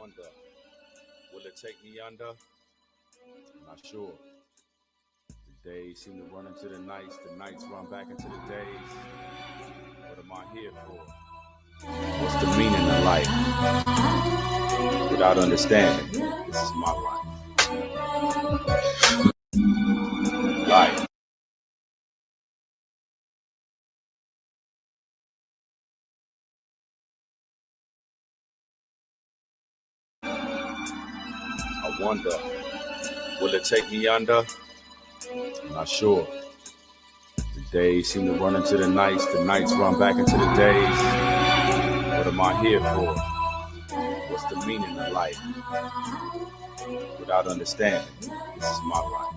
wonder, will it take me under? I'm not sure. The days seem to run into the nights run back into the days. What am I here for? What's the meaning of life? Without understanding, this is my life. Life. I wonder, will it take me under? I'm not sure. The days seem to run into the nights run back into the days. What am I here for? What's the meaning of life? Without understanding, this is my life.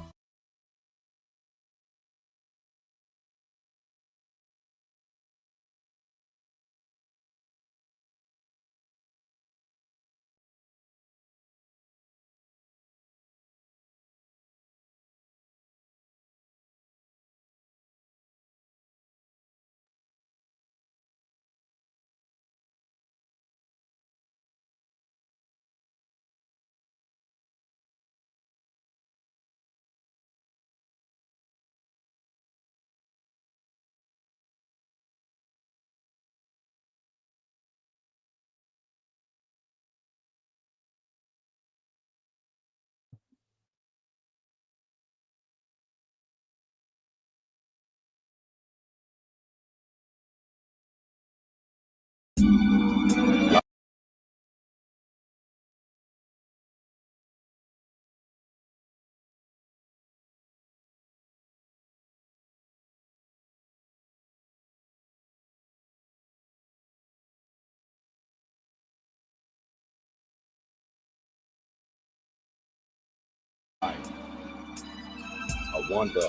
I wonder,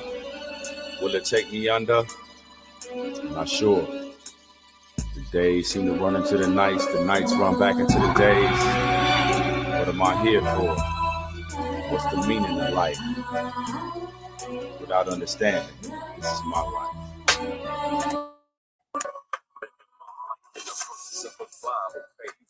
will it take me under? I'm not sure. The days seem to run into the nights run back into the days. What am I here for? What's the meaning of life? Without understanding, this is my life.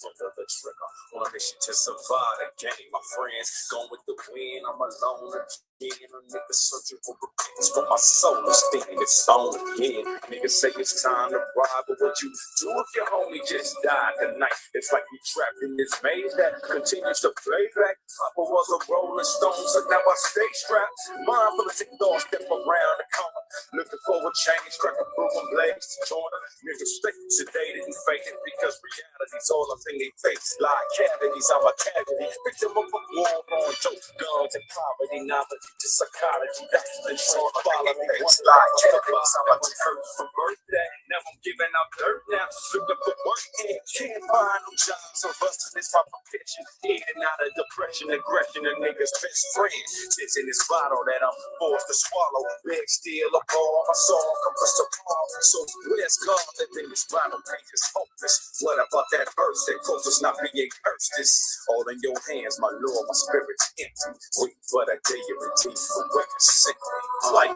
Another trigger on a mission to survive the game. My friends going with the wind. I'm alone again. A nigga searching for repentance, but my soul is thinking it's stone again. Niggas say it's time to ride, but what you do if your homie just died tonight? It's like you trapped in this maze that continues to play back. Papa was a Rolling Stone, so now I stay strapped. Mind full of thoughts, step around the corner, looking for a change, crack a broom and blaze to join her. Niggas stay sedated and faded because reality's all up in their face. Like cavities, I'm a cavity. Victim of a war on jokes, guns, and poverty. Knowledge to psychology. That's been short. Follow me. One like cavities, I'm a curse from birthday. Now I'm giving out dirt now. Looking for work and can't find no jobs. So busting is my profession. Getting out of depression, aggression, a nigga's best friend. Sits in this bottle that I'm forced to swallow. Big steel, a ball, my soul comes to palm. So where's God that in this bottle paint is hopeless? What about that verse that calls us not being cursed? It's all in your hands, my Lord, my spirit's empty. Wait for that day you redeem from where you sent me. Like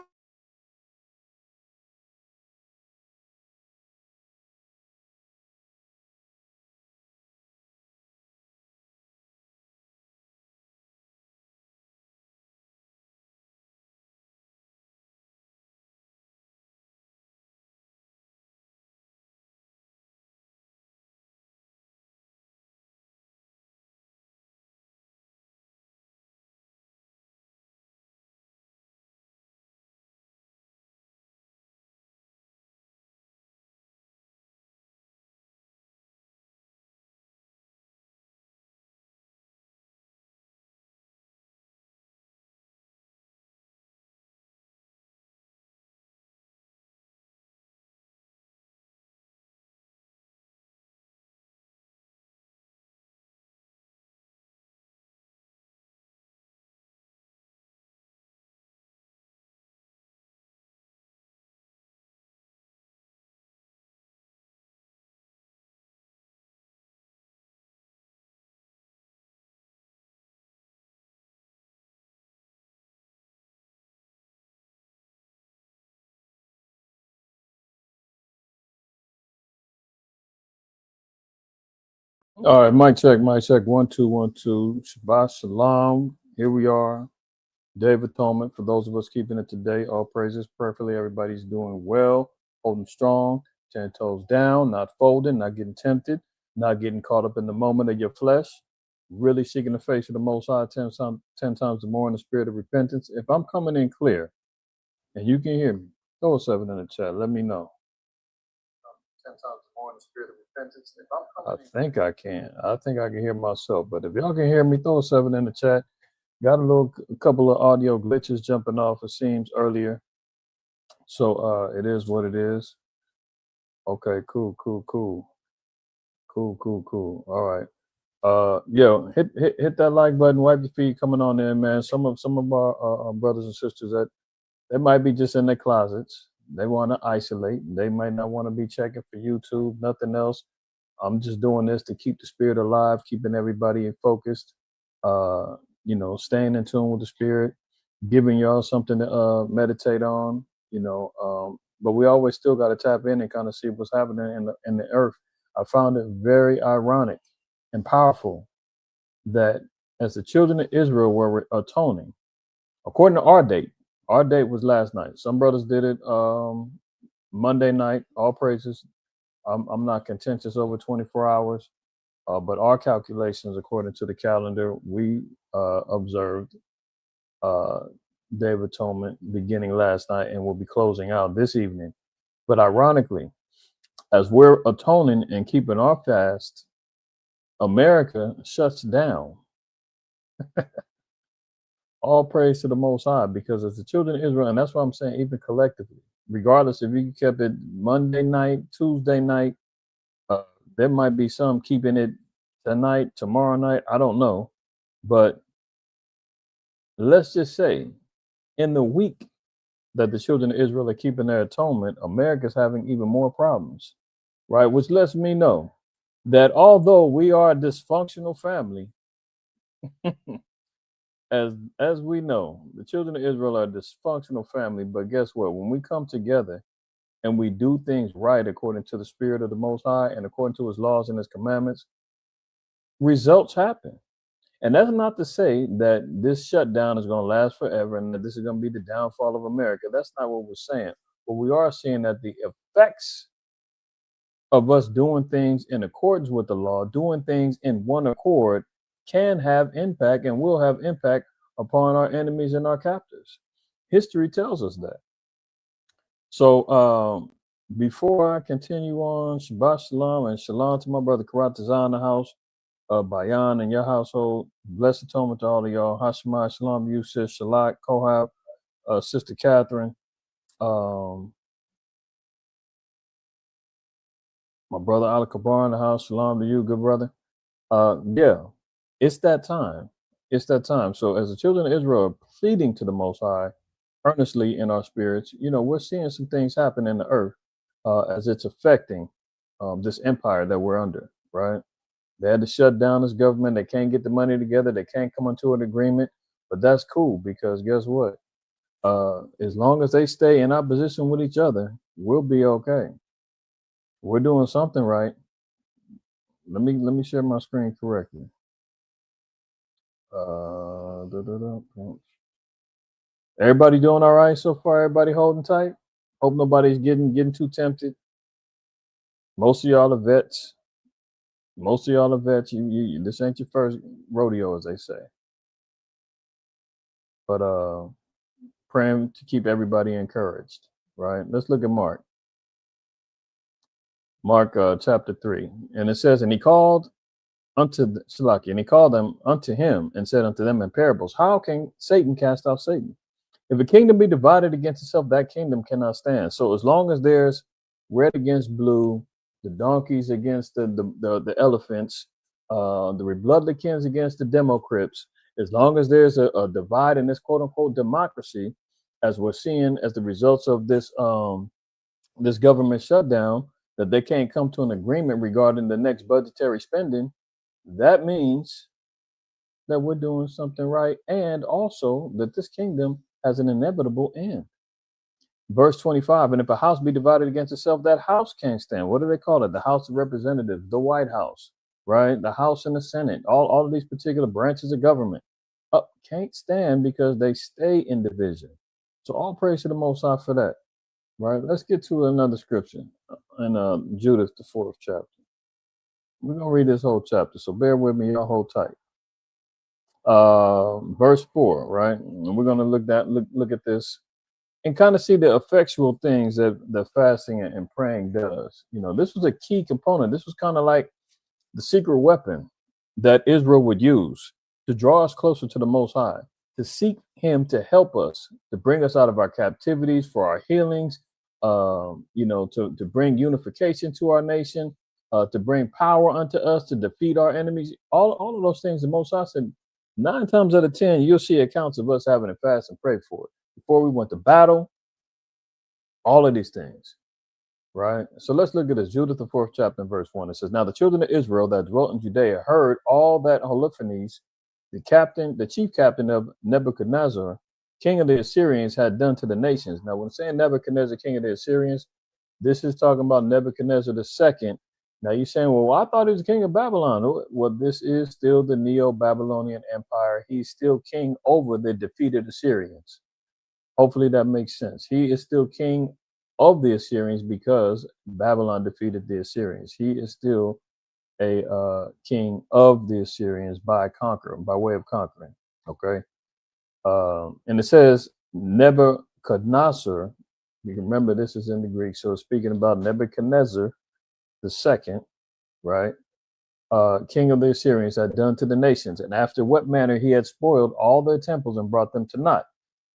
All right, mic check, mic check. 1 2 1 2. Shabbat shalom. Here we are. Day of Atonement. For those of us keeping it today, all praises. Prayerfully, everybody's doing well, holding strong, 10 toes down, not folding, not getting tempted, not getting caught up in the moment of your flesh. Really seeking the face of the Most High 10 times more in the spirit of repentance. If I'm coming in clear and you can hear me, throw a 7 in the chat. Let me know. 10 times more in the spirit of repentance. I think I can. I think I can hear myself. But if y'all can hear me, throw a 7 in the chat. Got a couple of audio glitches jumping off, it seems, earlier. So it is what it is. Okay, cool. All right. Hit that like button, wipe your feet coming on in, man. Some of our brothers and sisters that they might be just in their closets. They want to isolate. They might not want to be checking for YouTube, nothing else. I'm just doing this to keep the spirit alive, keeping everybody focused, staying in tune with the spirit, giving y'all something to meditate on, but we always still got to tap in and kind of see what's happening in the earth. I found it very ironic and powerful that as the children of Israel were atoning, according to our date was last night. Some brothers did it Monday night, all praises. I'm not contentious over 24 hours. But our calculations, according to the calendar, we observed Day of Atonement beginning last night and will be closing out this evening. But ironically, as we're atoning and keeping our fast, America shuts down. All praise to the Most High, because as the children of Israel, and that's what I'm saying, even collectively, regardless if you kept it Monday night, Tuesday night, there might be some keeping it tonight, tomorrow night, I don't know. But let's just say in the week that the children of Israel are keeping their atonement, America's having even more problems, right? Which lets me know that although we are a dysfunctional family, as we know, the children of Israel are a dysfunctional family, but guess what? When we come together and we do things right according to the spirit of the Most High and according to his laws and his commandments, results happen. And that's not to say that this shutdown is going to last forever and that this is going to be the downfall of America. That's not what we're saying. But we are seeing that the effects of us doing things in accordance with the law, doing things in one accord, can have impact and will have impact upon our enemies and our captors. History tells us that. So before I continue on, Shabbat Shalom and Shalom to my brother Karatazah in the house. Bayan and your household. Blessed atonement to all of y'all. Hashemah Shalom, you, sis Shalak, Kohab, Sister Catherine, my brother Al Kabar in the house. Shalom to you, good brother. Yeah, it's that time. It's that time. So as the children of Israel are pleading to the Most High earnestly in our spirits, we're seeing some things happen in the earth as it's affecting this empire that we're under, right? They had to shut down this government. They can't get the money together. They can't come into an agreement. But that's cool, because guess what? As long as they stay in opposition with each other, we'll be okay. We're doing something right. Let me share my screen correctly. Everybody doing all right so far? Everybody holding tight? Hope nobody's getting too tempted. Most of y'all are vets. You this ain't your first rodeo, as they say. But praying to keep everybody encouraged, right? Let's look at Mark chapter 3. And it says, and he called them unto him and said unto them in parables, how can Satan cast out Satan? If a kingdom be divided against itself, that kingdom cannot stand. So as long as there's red against blue, the donkeys against the elephants, the Republicans against the Democrats, as long as there's a divide in this quote unquote democracy, as we're seeing as the results of this this government shutdown, that they can't come to an agreement regarding the next budgetary spending, that means that we're doing something right, and also that this kingdom has an inevitable end. Verse 25, and if a house be divided against itself, that house can't stand. What do they call it? The House of Representatives, the White House. right? The House and the Senate, all of these particular branches of government can't stand because they stay in division. So all praise to the Most High for that, right? Let's get to another scripture in Judith, the 4th chapter. We're going to read this whole chapter, so bear with me, y'all hold tight. Verse 4, right? And we're going to look at this and kind of see the effectual things that the fasting and praying does. You know, this was a key component. This was kind of like the secret weapon that Israel would use to draw us closer to the Most High, to seek Him to help us, to bring us out of our captivities, for our healings, you know, to bring unification to our nation, to bring power unto us, to defeat our enemies. All of those things, the Most High said, 9 times out of 10, you'll see accounts of us having to fast and pray for it. Before we went to battle, all of these things, right? So let's look at this. Judith, the 4th chapter, verse 1. It says, now the children of Israel that dwelt in Judea heard all that Holofernes, the chief captain of Nebuchadnezzar, king of the Assyrians, had done to the nations. Now, when saying Nebuchadnezzar, king of the Assyrians, this is talking about Nebuchadnezzar II. Now you're saying, well, I thought he was king of Babylon. Well, this is still the Neo-Babylonian Empire. He's still king over the defeated Assyrians. Hopefully that makes sense. He is still king of the Assyrians because Babylon defeated the Assyrians. He is still a king of the Assyrians by way of conquering. Okay. And it says Nebuchadnezzar. You can remember this is in the Greek. So speaking about Nebuchadnezzar II, right? King of the Assyrians had done to the nations, and after what manner he had spoiled all their temples and brought them to naught.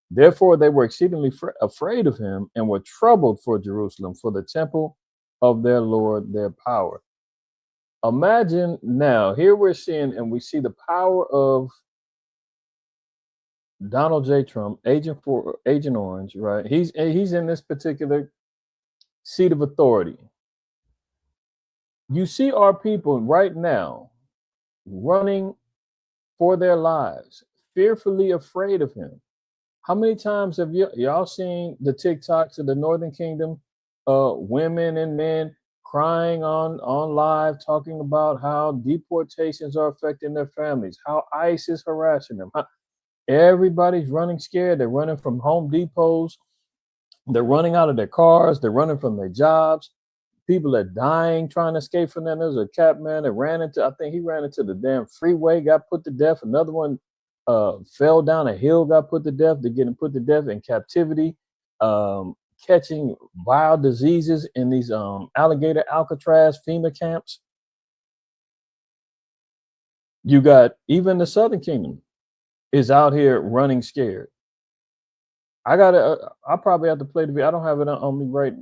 Therefore, they were exceedingly afraid of him and were troubled for Jerusalem, for the temple of their Lord, their power. Imagine now, here we're seeing, and we see the power of Donald J. Trump, Agent Orange, right? He's in this particular seat of authority. You see our people right now running for their lives, fearfully afraid of him. How many times have y'all seen the TikToks of the Northern Kingdom, women and men crying on live, talking about how deportations are affecting their families, how ICE is harassing them? Everybody's running scared. They're running from Home Depots. They're running out of their cars. They're running from their jobs. People are dying trying to escape from them. There's a cat man that ran into the damn freeway, got put to death. Another one fell down a hill, got put to death. They're getting put to death in captivity, catching wild diseases in these alligator Alcatraz FEMA camps. You got even the Southern Kingdom is out here running scared. I probably have to play the video. I don't have it on me right.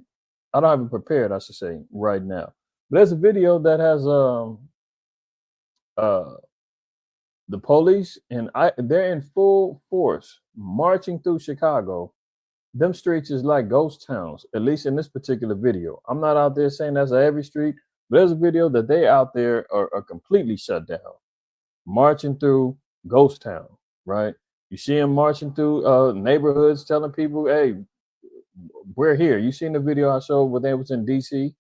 I don't have it prepared, I should say, right now. But there's a video that has the police and they're in full force marching through Chicago. Them streets is like ghost towns, at least in this particular video. I'm not out there saying that's every street, but there's a video that they out there are completely shut down, marching through ghost town, right? You see them marching through neighborhoods, telling people, hey, we're here. You seen the video I showed when they was in DC,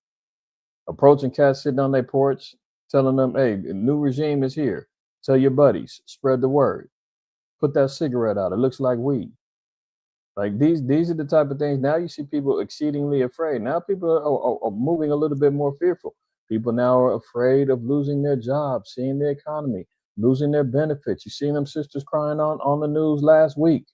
approaching cats sitting on their porch, telling them, hey, the new regime is here. Tell your buddies, spread the word. Put that cigarette out. It looks like weed. Like these are the type of things. Now you see people exceedingly afraid. Now people are moving a little bit more fearful. People now are afraid of losing their jobs, seeing the economy, losing their benefits. You seen them sisters crying on the news last week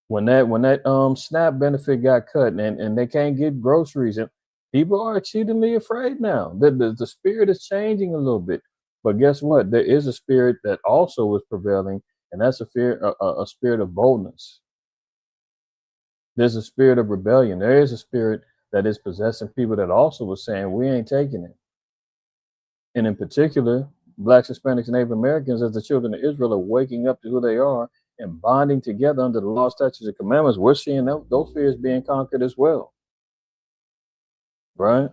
when that SNAP benefit got cut and they can't get groceries. And people are exceedingly afraid now. The spirit is changing a little bit. But guess what? There is a spirit that also is prevailing, and that's a spirit of boldness. There's a spirit of rebellion. There is a spirit that is possessing people that also was saying, we ain't taking it. And in particular, Blacks, Hispanics, and Native Americans, as the children of Israel, are waking up to who they are and bonding together under the law, statutes, and commandments. We're seeing those fears being conquered as well. Right?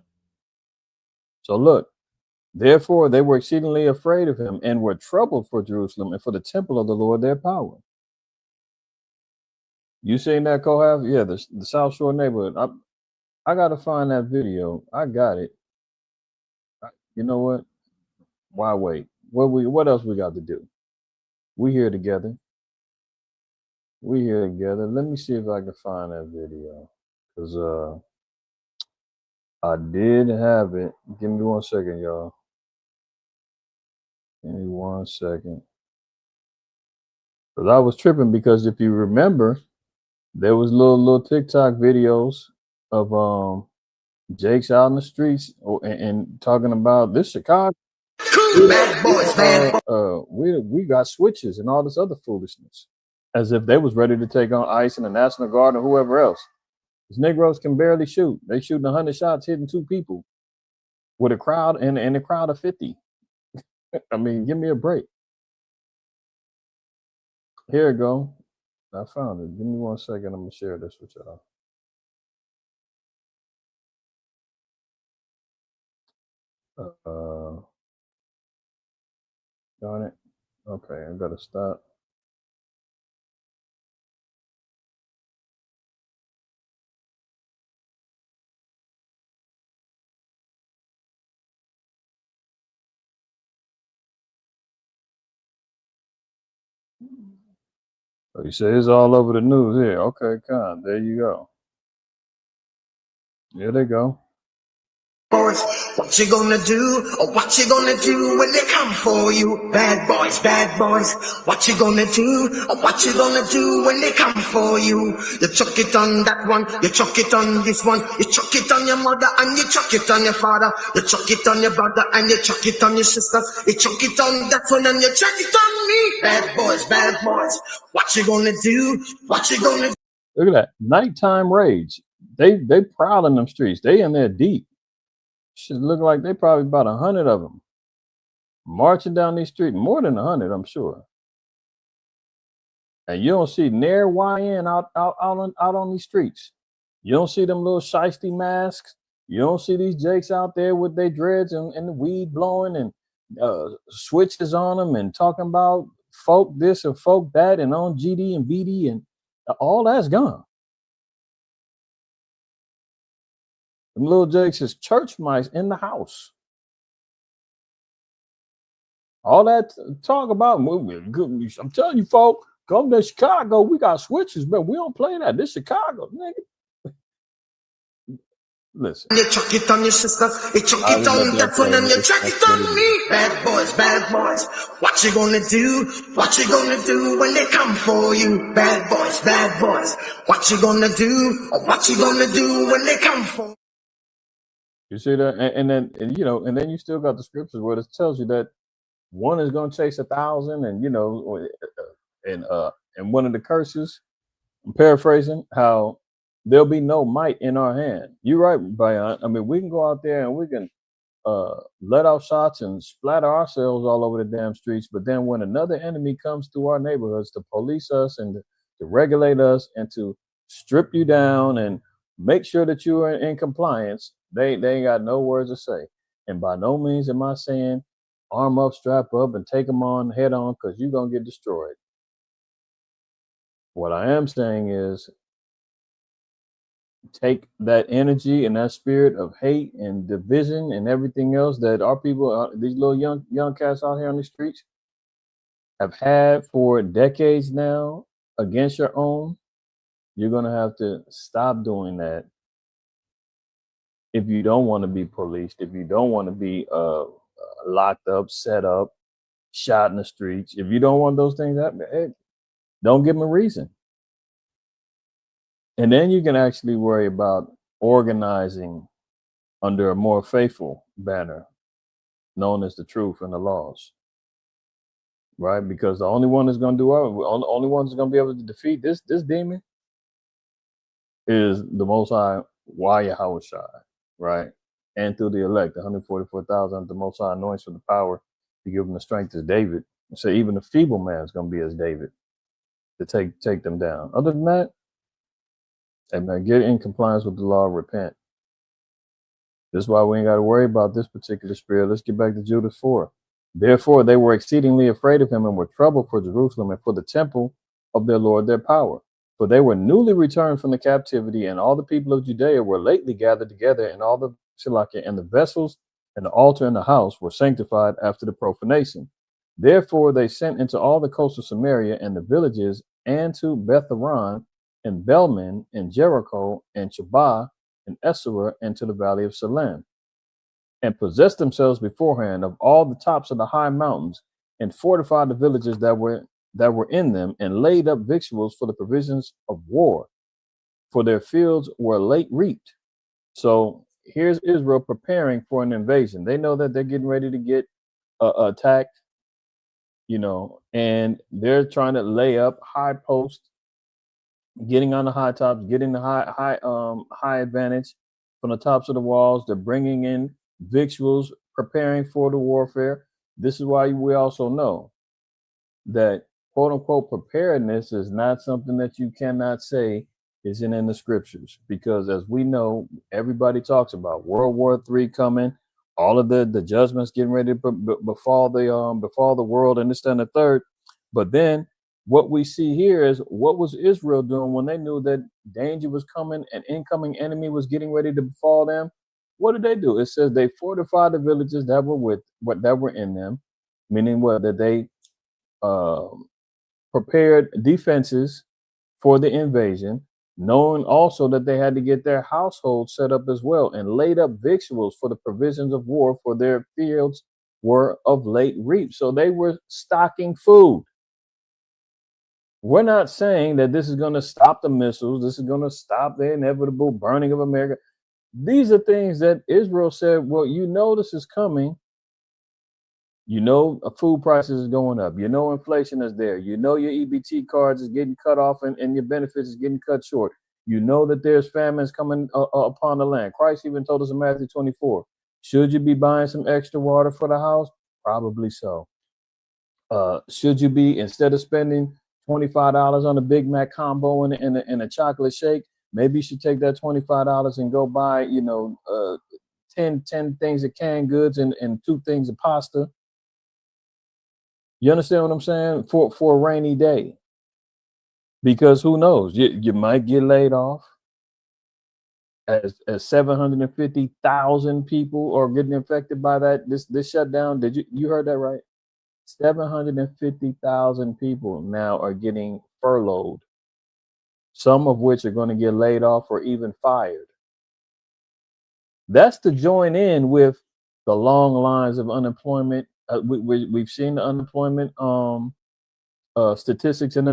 So look, therefore, they were exceedingly afraid of him and were troubled for Jerusalem and for the temple of the Lord their power. You seen that, Kohath? Yeah, the South Shore neighborhood. I got to find that video. I got it. You know what? Why wait? What else we got to do? We here together. We here together. Let me see if I can find that video. Because I did have it. Give me 1 second, y'all. Give me 1 second. Because I was tripping, because if you remember, there was little TikTok videos of Jake's out in the streets and talking about this Chicago. We got switches and all this other foolishness, as if they was ready to take on ICE and the National Guard or whoever else. These Negroes can barely shoot. They shooting 100 shots, hitting 2 people with a crowd and a crowd of 50. I mean, give me a break. Here we go. I found it. Give me 1 second. I'm gonna share this with y'all. Darn it. Okay, I gotta stop. So you say it's all over the news here. Okay, con. There you go. Here they go. Boys, what you gonna do? Or what you gonna do when they come for you? Bad boys, what you gonna do? Or what you gonna do when they come for you? You chuck it on that one, you chuck it on this one, you chuck it on your mother and you chuck it on your father, you chuck it on your brother and you chuck it on your sister, you chuck it on that one and you chuck it on me. Bad boys, what you gonna do? What you gonna do? Look at that. Nighttime raids. They prowling them streets. They in there deep. Should look like they probably about 100 of them marching down these streets. More than 100, I'm sure. And you don't see near YN out on these streets. You don't see them little shiesty masks. You don't see these jakes out there with their dreads and the weed blowing and switches on them and talking about folk this and folk that and on GD and BD, and all that's gone. Them little jakes is church mice in the house. All that talk about, I'm telling you, folk, come to Chicago, we got switches, but we don't play that. This Chicago, nigga. Listen. You chuck it on your sister, you chuck it on that one, and you chuck it on me. Bad boys, what you gonna do? What you gonna do when they come for you? Bad boys, what you gonna do? Or what you gonna do when they come for you? You see that? And then you still got the scriptures where it tells you that one is going to chase 1,000, and and one of the curses, I'm paraphrasing, how there'll be no might in our hand. You're right, Bayan. I mean, we can go out there and we can let off shots and splatter ourselves all over the damn streets, but then when another enemy comes through our neighborhoods to police us and to regulate us and to strip you down and make sure that you are in compliance, they ain't got no words to say. And by no means am I saying arm up, strap up, and take them on head on, because you're going to get destroyed. What I am saying is take that energy and that spirit of hate and division and everything else that our people, these little young cats out here on the streets, have had for decades now against your own. You're going to have to stop doing that if you don't want to be policed, if you don't want to be locked up, set up, shot in the streets. If you don't want those things happening, hey, don't give them a reason. And then you can actually worry about organizing under a more faithful banner known as the truth and the laws, right? Because the only one that's going to do only one that's going to be able to defeat this demon is the Most High, Yahweh Shai, right? And through the elect, 144,000, the Most High anoints with the power to give them the strength as David. So even the feeble man is going to be as David to take them down. Other than that, hey man, get in compliance with the law, repent. This is why we ain't got to worry about this particular spirit. Let's get back to Judas 4. Therefore, they were exceedingly afraid of him and were troubled for Jerusalem and for the temple of their Lord, their power. For they were newly returned from the captivity, and all the people of Judea were lately gathered together, and all the Shalakia and the vessels and the altar and the house were sanctified after the profanation. Therefore they sent into all the coast of Samaria and the villages, and to Betharan and Belman and Jericho and Chabah and Esarah, and to the valley of Salam, and possessed themselves beforehand of all the tops of the high mountains, and fortified the villages that were in them, and laid up victuals for the provisions of war, for their fields were late reaped. So here's Israel preparing for an invasion. They know that they're getting ready to get attacked, and they're trying to lay up high posts, getting on the high tops, getting the high advantage from the tops of the walls. They're bringing in victuals, preparing for the warfare. This is why we also know that quote unquote preparedness is not something that you cannot say isn't in the scriptures, because as we know, everybody talks about World War III coming, all of the judgments getting ready to befall the world, and this, that, and the third. But then what we see here is, what was Israel doing when they knew that danger was coming, an incoming enemy was getting ready to befall them? What did they do? It says they fortified the villages that were in them, meaning what? That they prepared defenses for the invasion, knowing also that they had to get their household set up as well, and laid up victuals for the provisions of war, for their fields were of late reaped. So they were stocking food. We're not saying that this is going to stop the missiles, this is going to stop the inevitable burning of America. These are things that Israel said, well, this is coming. Food prices is going up. Inflation is there. Your EBT cards is getting cut off, and your benefits is getting cut short. That there's famines coming upon the land. Christ even told us in Matthew 24, should you be buying some extra water for the house? Probably so. Should you be, instead of spending $25 on a Big Mac combo and a chocolate shake, maybe you should take that $25 and go buy, 10 things of canned goods and 2 things of pasta. You understand what I'm saying? For a rainy day. Because who knows? You might get laid off. As 750,000 people are getting infected by this shutdown. Did you heard that right? 750,000 people now are getting furloughed, some of which are going to get laid off or even fired. That's to join in with the long lines of unemployment. We've seen the unemployment statistics and the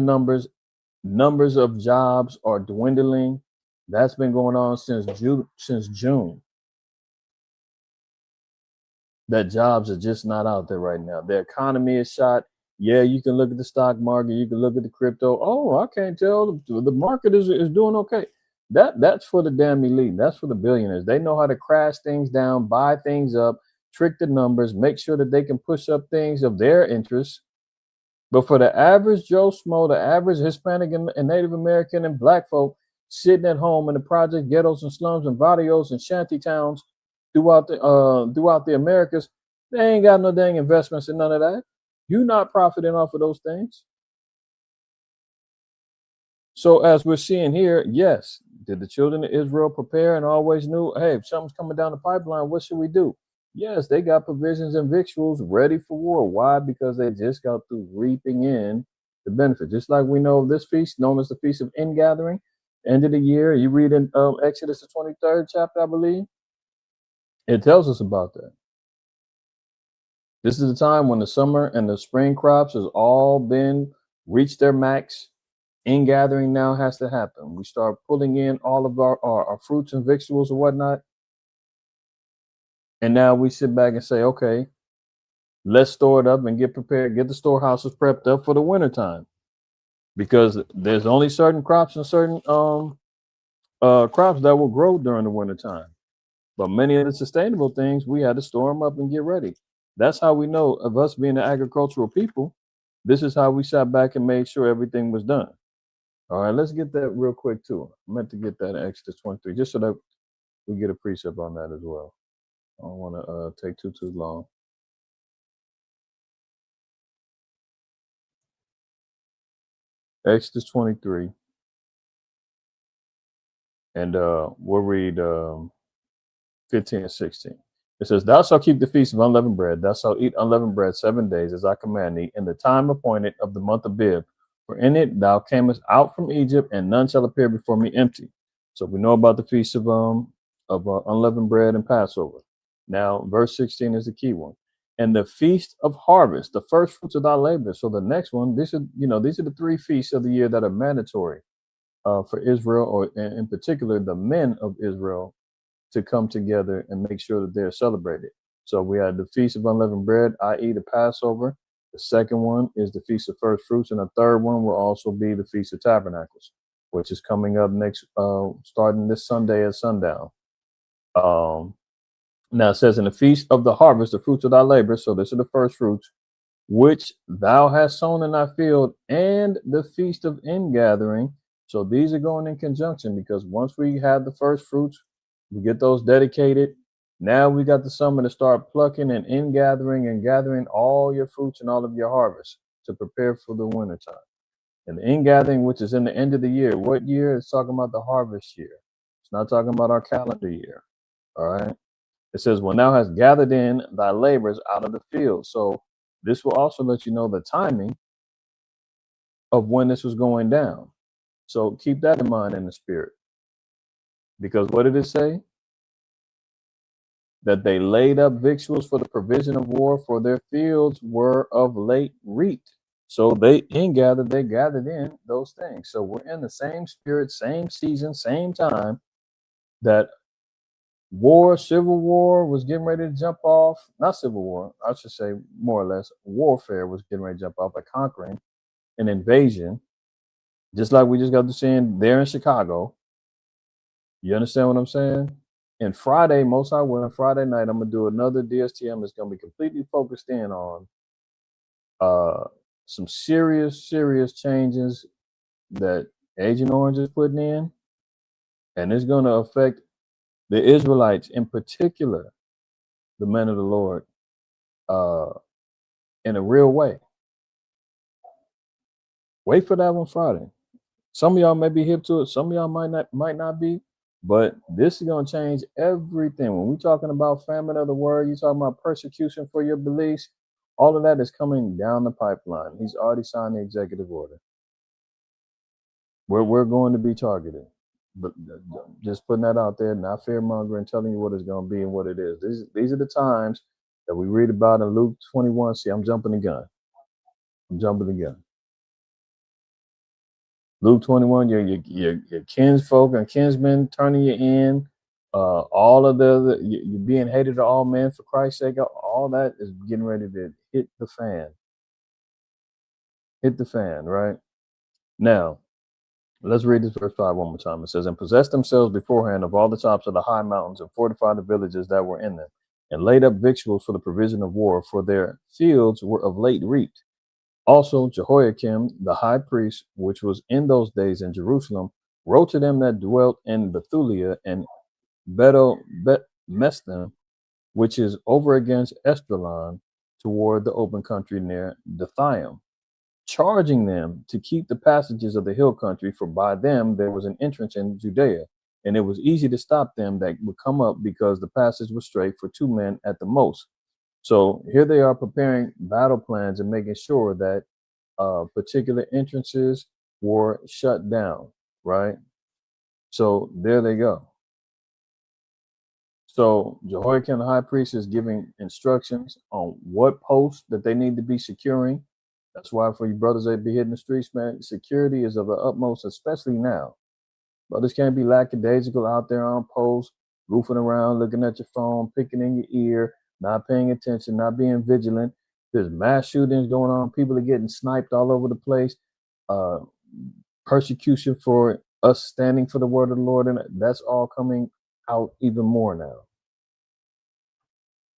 numbers of jobs are dwindling. That's been going on since June. That jobs are just not out there right now. The economy is shot. Yeah, you can look at the stock market, you can look at the crypto. Oh, I can't tell. The market is doing okay. That's for the damn elite. That's for the billionaires. They know how to crash things down, buy things up, trick the numbers, make sure that they can push up things of their interest. But for the average Joe Schmo, the average Hispanic and Native American and Black folk sitting at home in the project ghettos and slums and barrios and shanty towns throughout the Americas, they ain't got no dang investments in none of that. You're not profiting off of those things. So as we're seeing here, yes, did the children of Israel prepare and always knew, hey, if something's coming down the pipeline, what should we do? Yes, they got provisions and victuals ready for war. Why? Because they just got through reaping in the benefit. Just like we know this feast, known as the Feast of Ingathering, end of the year. You read in Exodus, the 23rd chapter, I believe. It tells us about that. This is the time when the summer and the spring crops has all been reached their max. Ingathering now has to happen. We start pulling in all of our fruits and victuals and whatnot. And now we sit back and say, okay, let's store it up and get prepared, get the storehouses prepped up for the wintertime. Because there's only certain crops and certain crops that will grow during the wintertime. But many of the sustainable things, we had to store them up and get ready. That's how we know, of us being an agricultural people, this is how we sat back and made sure everything was done. All right, let's get that real quick too. I meant to get that in Exodus 23, just so that we get a precept on that as well. I don't want to take too long. Exodus 23. And we'll read 15 and 16. It says, "Thou shalt keep the feast of unleavened bread. Thou shalt eat unleavened bread 7 days, as I command thee, in the time appointed of the month of Bib. For in it thou camest out from Egypt, and none shall appear before me empty." So we know about the feast of unleavened bread and Passover. Now, verse 16 is the key one. "And the feast of harvest, the first fruits of thy labor." So the next one, these are the 3 feasts of the year that are mandatory for Israel, or in particular the men of Israel, to come together and make sure that they're celebrated. So we had the Feast of Unleavened Bread, i.e. the Passover. The second one is the Feast of First Fruits, and the third one will also be the Feast of Tabernacles, which is coming up next, starting this Sunday at sundown. Now it says, "In the Feast of the Harvest, the fruits of thy labor," so this is the first fruits, "which thou hast sown in thy field, and the Feast of Ingathering." So these are going in conjunction, because once we have the first fruits, we get those dedicated. Now we got the summer to start plucking and ingathering and gathering all your fruits and all of your harvests to prepare for the winter time. And the ingathering, which is in the end of the year, what year? It's talking about the harvest year. It's not talking about our calendar year. All right. It says, "When thou hast gathered in thy labors out of the field." So this will also let you know the timing of when this was going down. So keep that in mind in the spirit. Because what did it say? That they laid up victuals for the provision of war, for their fields were of late reaped. So they gathered in those things. So we're in the same spirit, same season, same time that civil war was getting ready to jump off. Not civil war, I should say, more or less, warfare was getting ready to jump off, a conquering, an invasion, just like we just got to seeing there in Chicago. You understand what I'm saying? And Friday, most High will, Friday night, I'm gonna do another DSTM that's gonna be completely focused in on some serious changes that Agent Orange is putting in, and it's gonna affect the Israelites, in particular, the men of the Lord, in a real way. Wait for that one Friday. Some of y'all may be hip to it, some of y'all might not be, but this is gonna change everything. When we're talking about famine of the word, you're talking about persecution for your beliefs, all of that is coming down the pipeline. He's already signed the executive order. We're going to be targeted. But just putting that out there, not fear mongering, telling you what it's going to be and what it is. These are the times that we read about in Luke 21. See, I'm jumping the gun. Luke 21, your kinsfolk and kinsmen turning you in. All of you're being hated of all men for Christ's sake. All that is getting ready to hit the fan. Hit the fan, right? Now, let's read this verse 5 one more time. It says, "And possessed themselves beforehand of all the tops of the high mountains, and fortified the villages that were in them, and laid up victuals for the provision of war, for their fields were of late reaped. Also Jehoiakim the high priest, which was in those days in Jerusalem, wrote to them that dwelt in Bethulia and Mestem, which is over against Esdraelon, toward the open country near Dathaim, charging them to keep the passages of the hill country, for by them there was an entrance in Judea, and it was easy to stop them that would come up, because the passage was straight for 2 men at the most." So here they are preparing battle plans and making sure that particular entrances were shut down, right? So there they go. So Jehoiakim the high priest is giving instructions on what posts that they need to be securing. That's why for you brothers that be hitting the streets, man, security is of the utmost, especially now. Brothers can't be lackadaisical out there on posts, goofing around, looking at your phone, picking in your ear, not paying attention, not being vigilant. There's mass shootings going on. People are getting sniped all over the place. Persecution for us standing for the word of the Lord, and that's all coming out even more now.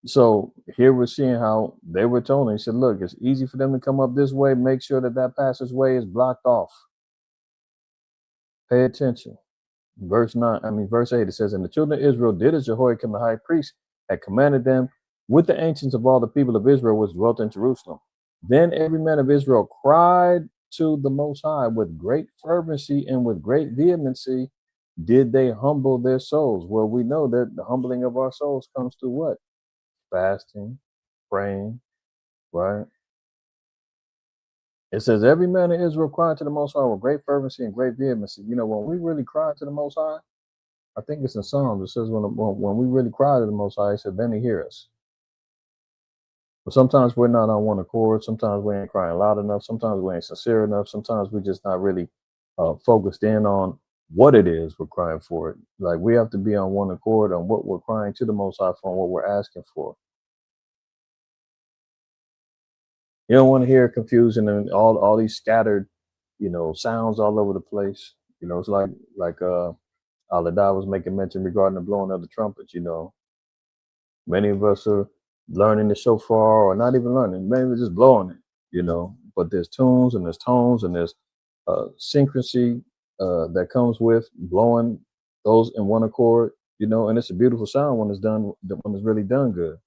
So here we're seeing how they were told. He said, "Look, it's easy for them to come up this way. Make sure that passageway is blocked off. Pay attention." Verse 8, it says, "And the children of Israel did as Jehoiakim the high priest had commanded them, with the ancients of all the people of Israel which dwelt in Jerusalem. Then every man of Israel cried to the Most High with great fervency, and with great vehemency did they humble their souls." Well, we know that the humbling of our souls comes through what? fasting, praying, right? It says, every man in Israel cried to the Most High with great fervency and great vehemency. You know, when we really cry to the Most High, I think it's in Psalms. It says when we really cry to the Most High, he said, then he hears us. But sometimes we're not on one accord. Sometimes we ain't crying loud enough. Sometimes we ain't sincere enough. Sometimes we're just not really focused in on what it is we're crying for. Like, we have to be on one accord on what we're crying to the Most High for and what we're asking for. You don't want to hear confusion and all these scattered, sounds all over the place. It's like Al-Adai was making mention regarding the blowing of the trumpets. Many of us are learning the shofar, or not even learning, maybe just blowing it. But there's tunes and there's tones and there's synchrony that comes with blowing those in one accord, and it's a beautiful sound when it's done, when it's really done good,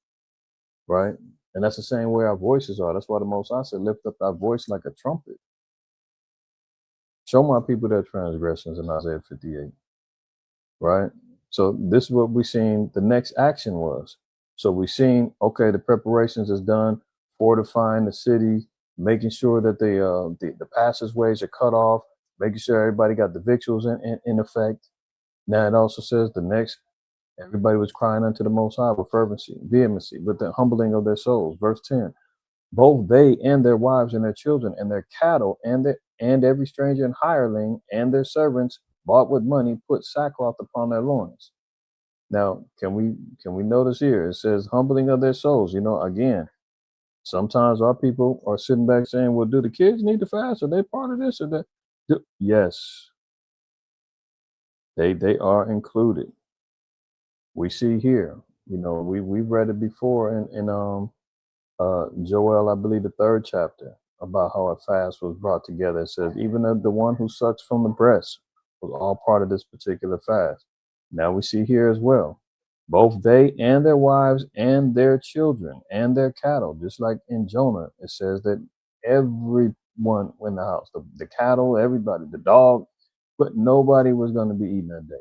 right? And that's the same way our voices are. That's why the Most High said, lift up thy voice like a trumpet. Show my people their transgressions in Isaiah 58, right? So this is what we seen the next action was. So we seen, okay, the preparations is done, fortifying the city, making sure that the passageways are cut off, making sure everybody got the victuals in effect. Now it also says the next, everybody was crying unto the Most High with fervency, vehemency, with the humbling of their souls. Verse 10, both they and their wives and their children and their cattle and every stranger and hireling and their servants bought with money put sackcloth upon their loins. Now, can we notice here? It says humbling of their souls. Again, sometimes our people are sitting back saying, well, do the kids need to fast? Are they part of this or that? Yes, they are included. We see here, we've read it before in Joel, I believe the 3rd chapter, about how a fast was brought together. It says, even the one who sucks from the breast was all part of this particular fast. Now we see here as well, both they and their wives and their children and their cattle, just like in Jonah, it says that everyone in the house, the cattle, everybody, the dog, but nobody was going to be eaten that day.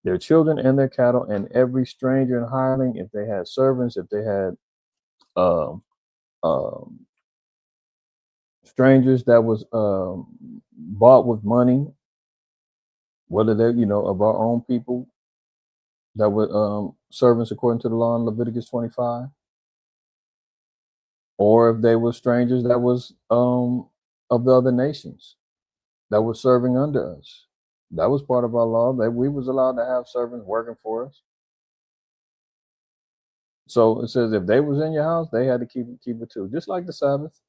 Their children and their cattle and every stranger and hireling, if they had servants, if they had strangers that was bought with money, whether they're of our own people that were servants according to the law in Leviticus 25, or if they were strangers that was of the other nations that were serving under us. That was part of our law, that we was allowed to have servants working for us. So it says if they was in your house, they had to keep it too, just like the Sabbath.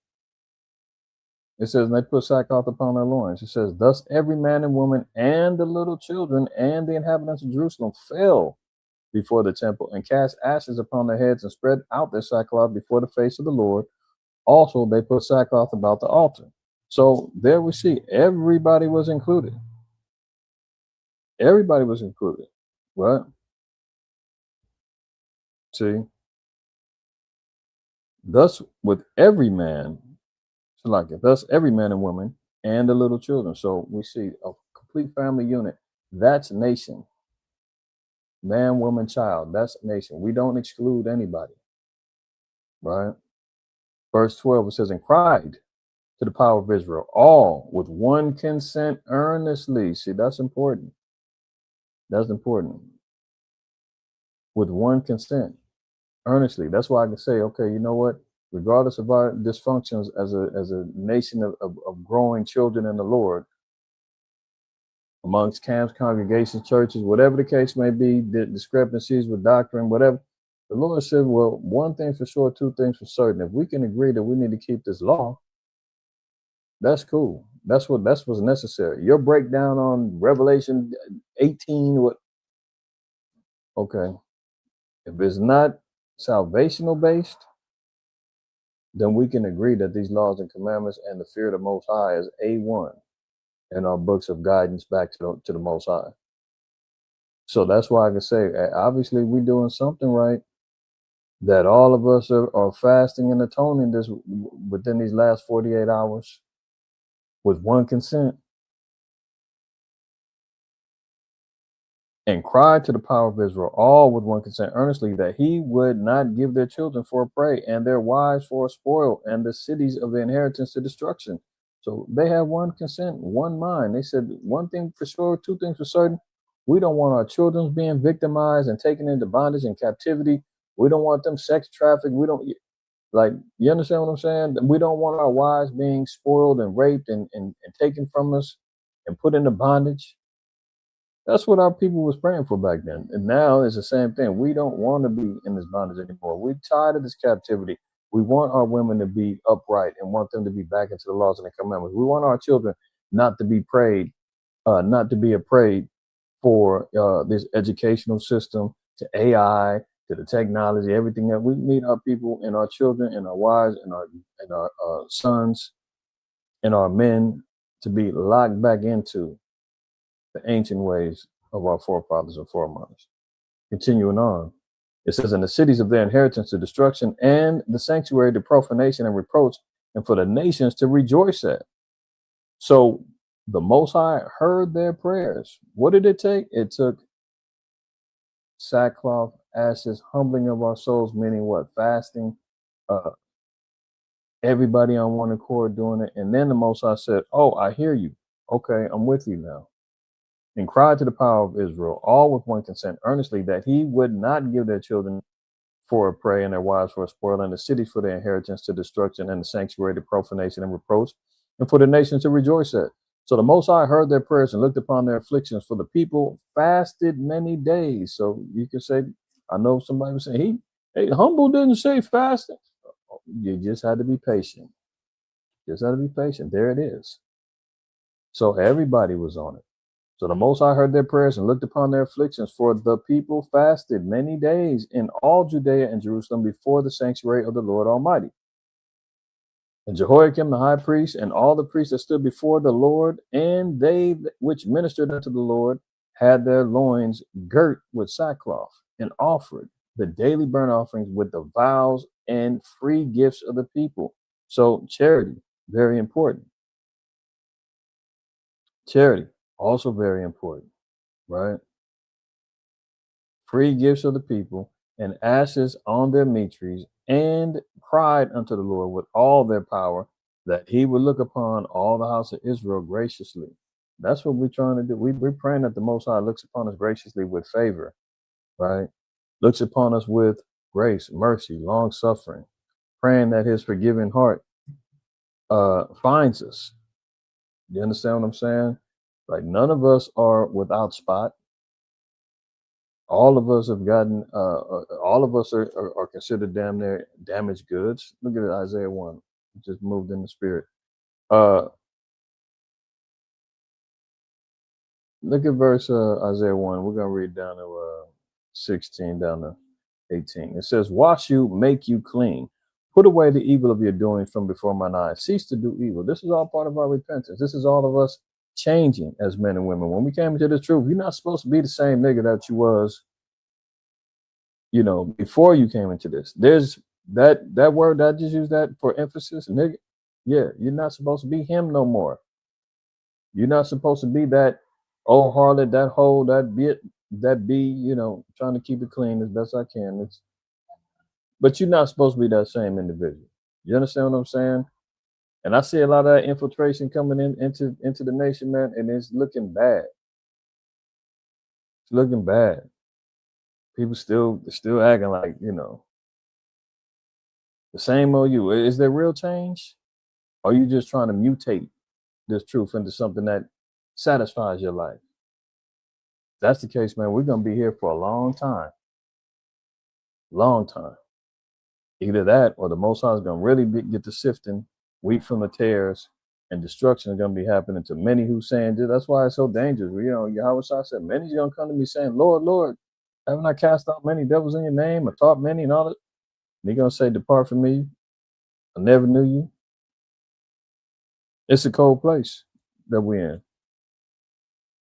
It says, and they put sackcloth upon their loins. It says, thus every man and woman and the little children and the inhabitants of Jerusalem fell before the temple and cast ashes upon their heads and spread out their sackcloth before the face of the Lord. Also, they put sackcloth about the altar. So there we see everybody was included. Everybody was included, right? See, thus with every man, thus every man and woman and the little children. So we see a complete family unit. That's nation. Man, woman, child. That's nation. We don't exclude anybody, right? Verse 12, it says, and cried to the power of Israel, all with one consent earnestly. See, that's important. That's important. With one consent, earnestly. That's why I can say, okay, you know what? Regardless of our dysfunctions as a nation of growing children in the Lord, amongst camps, congregations, churches, whatever the case may be, the discrepancies with doctrine, whatever, the Lord said, well, one thing for sure, two things for certain. If we can agree that we need to keep this law, that's cool. That's what's necessary. Your breakdown on Revelation 18, what? Okay. If it's not salvational based, then we can agree that these laws and commandments and the fear of the Most High is A1 in our books of guidance back to the Most High. So that's why I can say, obviously, we're doing something right, that all of us are fasting and atoning this within these last 48 hours with one consent. and cried to the power of Israel, all with one consent, earnestly, that he would not give their children for a prey, and their wives for a spoil, and the cities of the inheritance to destruction. So they had one consent, one mind. They said one thing for sure, two things for certain. We don't want our children being victimized and taken into bondage and captivity. We don't want them sex trafficked. We don't, like, you understand what I'm saying? We don't want our wives being spoiled and raped and taken from us and put into bondage. That's what our people was praying for back then. And now it's the same thing. We don't want to be in this bondage anymore. We're tired of this captivity. We want our women to be upright and want them to be back into the laws and the commandments. We want our children not to be prayed, not to be a prey for this educational system, to AI, to the technology, everything that we need our people and our children and our wives and our sons and our men to be locked back into the ancient ways of our forefathers and foremothers. Continuing on, it says, in the cities of their inheritance to destruction, and the sanctuary to profanation and reproach, and for the nations to rejoice at. So the Most High heard their prayers. What did it take? It took sackcloth, ashes, humbling of our souls, meaning what? Fasting, everybody on one accord doing it. And then the Most High said, oh, I hear you. Okay, I'm with you now. And cried to the power of Israel, all with one consent, earnestly, that he would not give their children for a prey and their wives for a spoil, and the cities for their inheritance to destruction, and the sanctuary to profanation and reproach, and for the nations to rejoice at. So the Most High heard their prayers and looked upon their afflictions, for the people fasted many days. So you can say, I know somebody was saying, humble didn't say fasting. You just had to be patient. Just had to be patient. There it is. So everybody was on it. So the Most High heard their prayers and looked upon their afflictions, for the people fasted many days in all Judea and Jerusalem before the sanctuary of the Lord Almighty. And Jehoiakim the high priest and all the priests that stood before the Lord, and they which ministered unto the Lord, had their loins girt with sackcloth, and offered the daily burnt offerings with the vows and free gifts of the people. So charity, very important. Charity, also very important, right? Free gifts of the people, and ashes on their meat trees, and cried unto the Lord with all their power, that he would look upon all the house of Israel graciously. That's what we're trying to do. We're praying that the Most High looks upon us graciously with favor, right? Looks upon us with grace, mercy, long suffering, praying that his forgiving heart finds us. You understand what I'm saying? Like, none of us are without spot. All of us have gotten, all of us are considered damn near damaged goods. Look at Isaiah 1. It just moved in the spirit. Look at verse Isaiah 1. We're going to read down to 16, down to 18. It says, wash you, make you clean. Put away the evil of your doing from before mine eyes. Cease to do evil. This is all part of our repentance. This is all of us changing as men and women. When we came into the truth, you're not supposed to be the same nigga that you was, you know, before you came into this. There's that word that I just used that for emphasis, nigga. Yeah, you're not supposed to be him no more. You're not supposed to be that old harlot, that hoe, that be, you know, trying to keep it clean as best I can. But you're not supposed to be that same individual. You understand what I'm saying? And I see a lot of that infiltration coming into the nation, man, and it's looking bad. It's looking bad. People still acting like, you know, the same old you. Is there real change? Or are you just trying to mutate this truth into something that satisfies your life? If that's the case, man, we're going to be here for a long time. Long time. Either that or the Most High is going to really get to sifting wheat from the tares, and destruction is going to be happening to many who saying, that's why it's so dangerous. You know, Yahweh said, many's going to come to me saying, Lord, Lord, haven't I cast out many devils in your name, or taught many and all that? And he's going to say, depart from me, I never knew you. It's a cold place that we're in.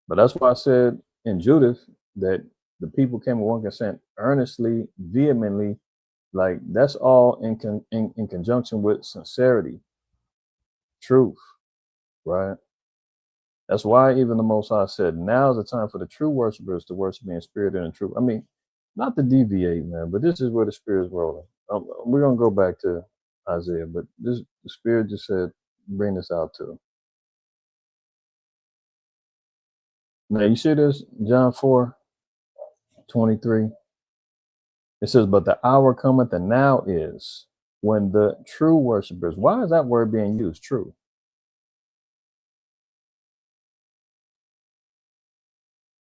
But that's why I said in Judith that the people came with one consent, earnestly, vehemently. Like, that's all in conjunction with sincerity, truth, right? That's why even the Most High said, now is the time for the true worshipers to worship me in spirit and in truth. I mean, not to deviate, man, but this is where the spirit's rolling. We're going to go back to Isaiah, but the spirit just said, bring this out to. Now, you see this? John 4:23. It says, but the hour cometh and now is when the true worshipers, why is that word being used, true?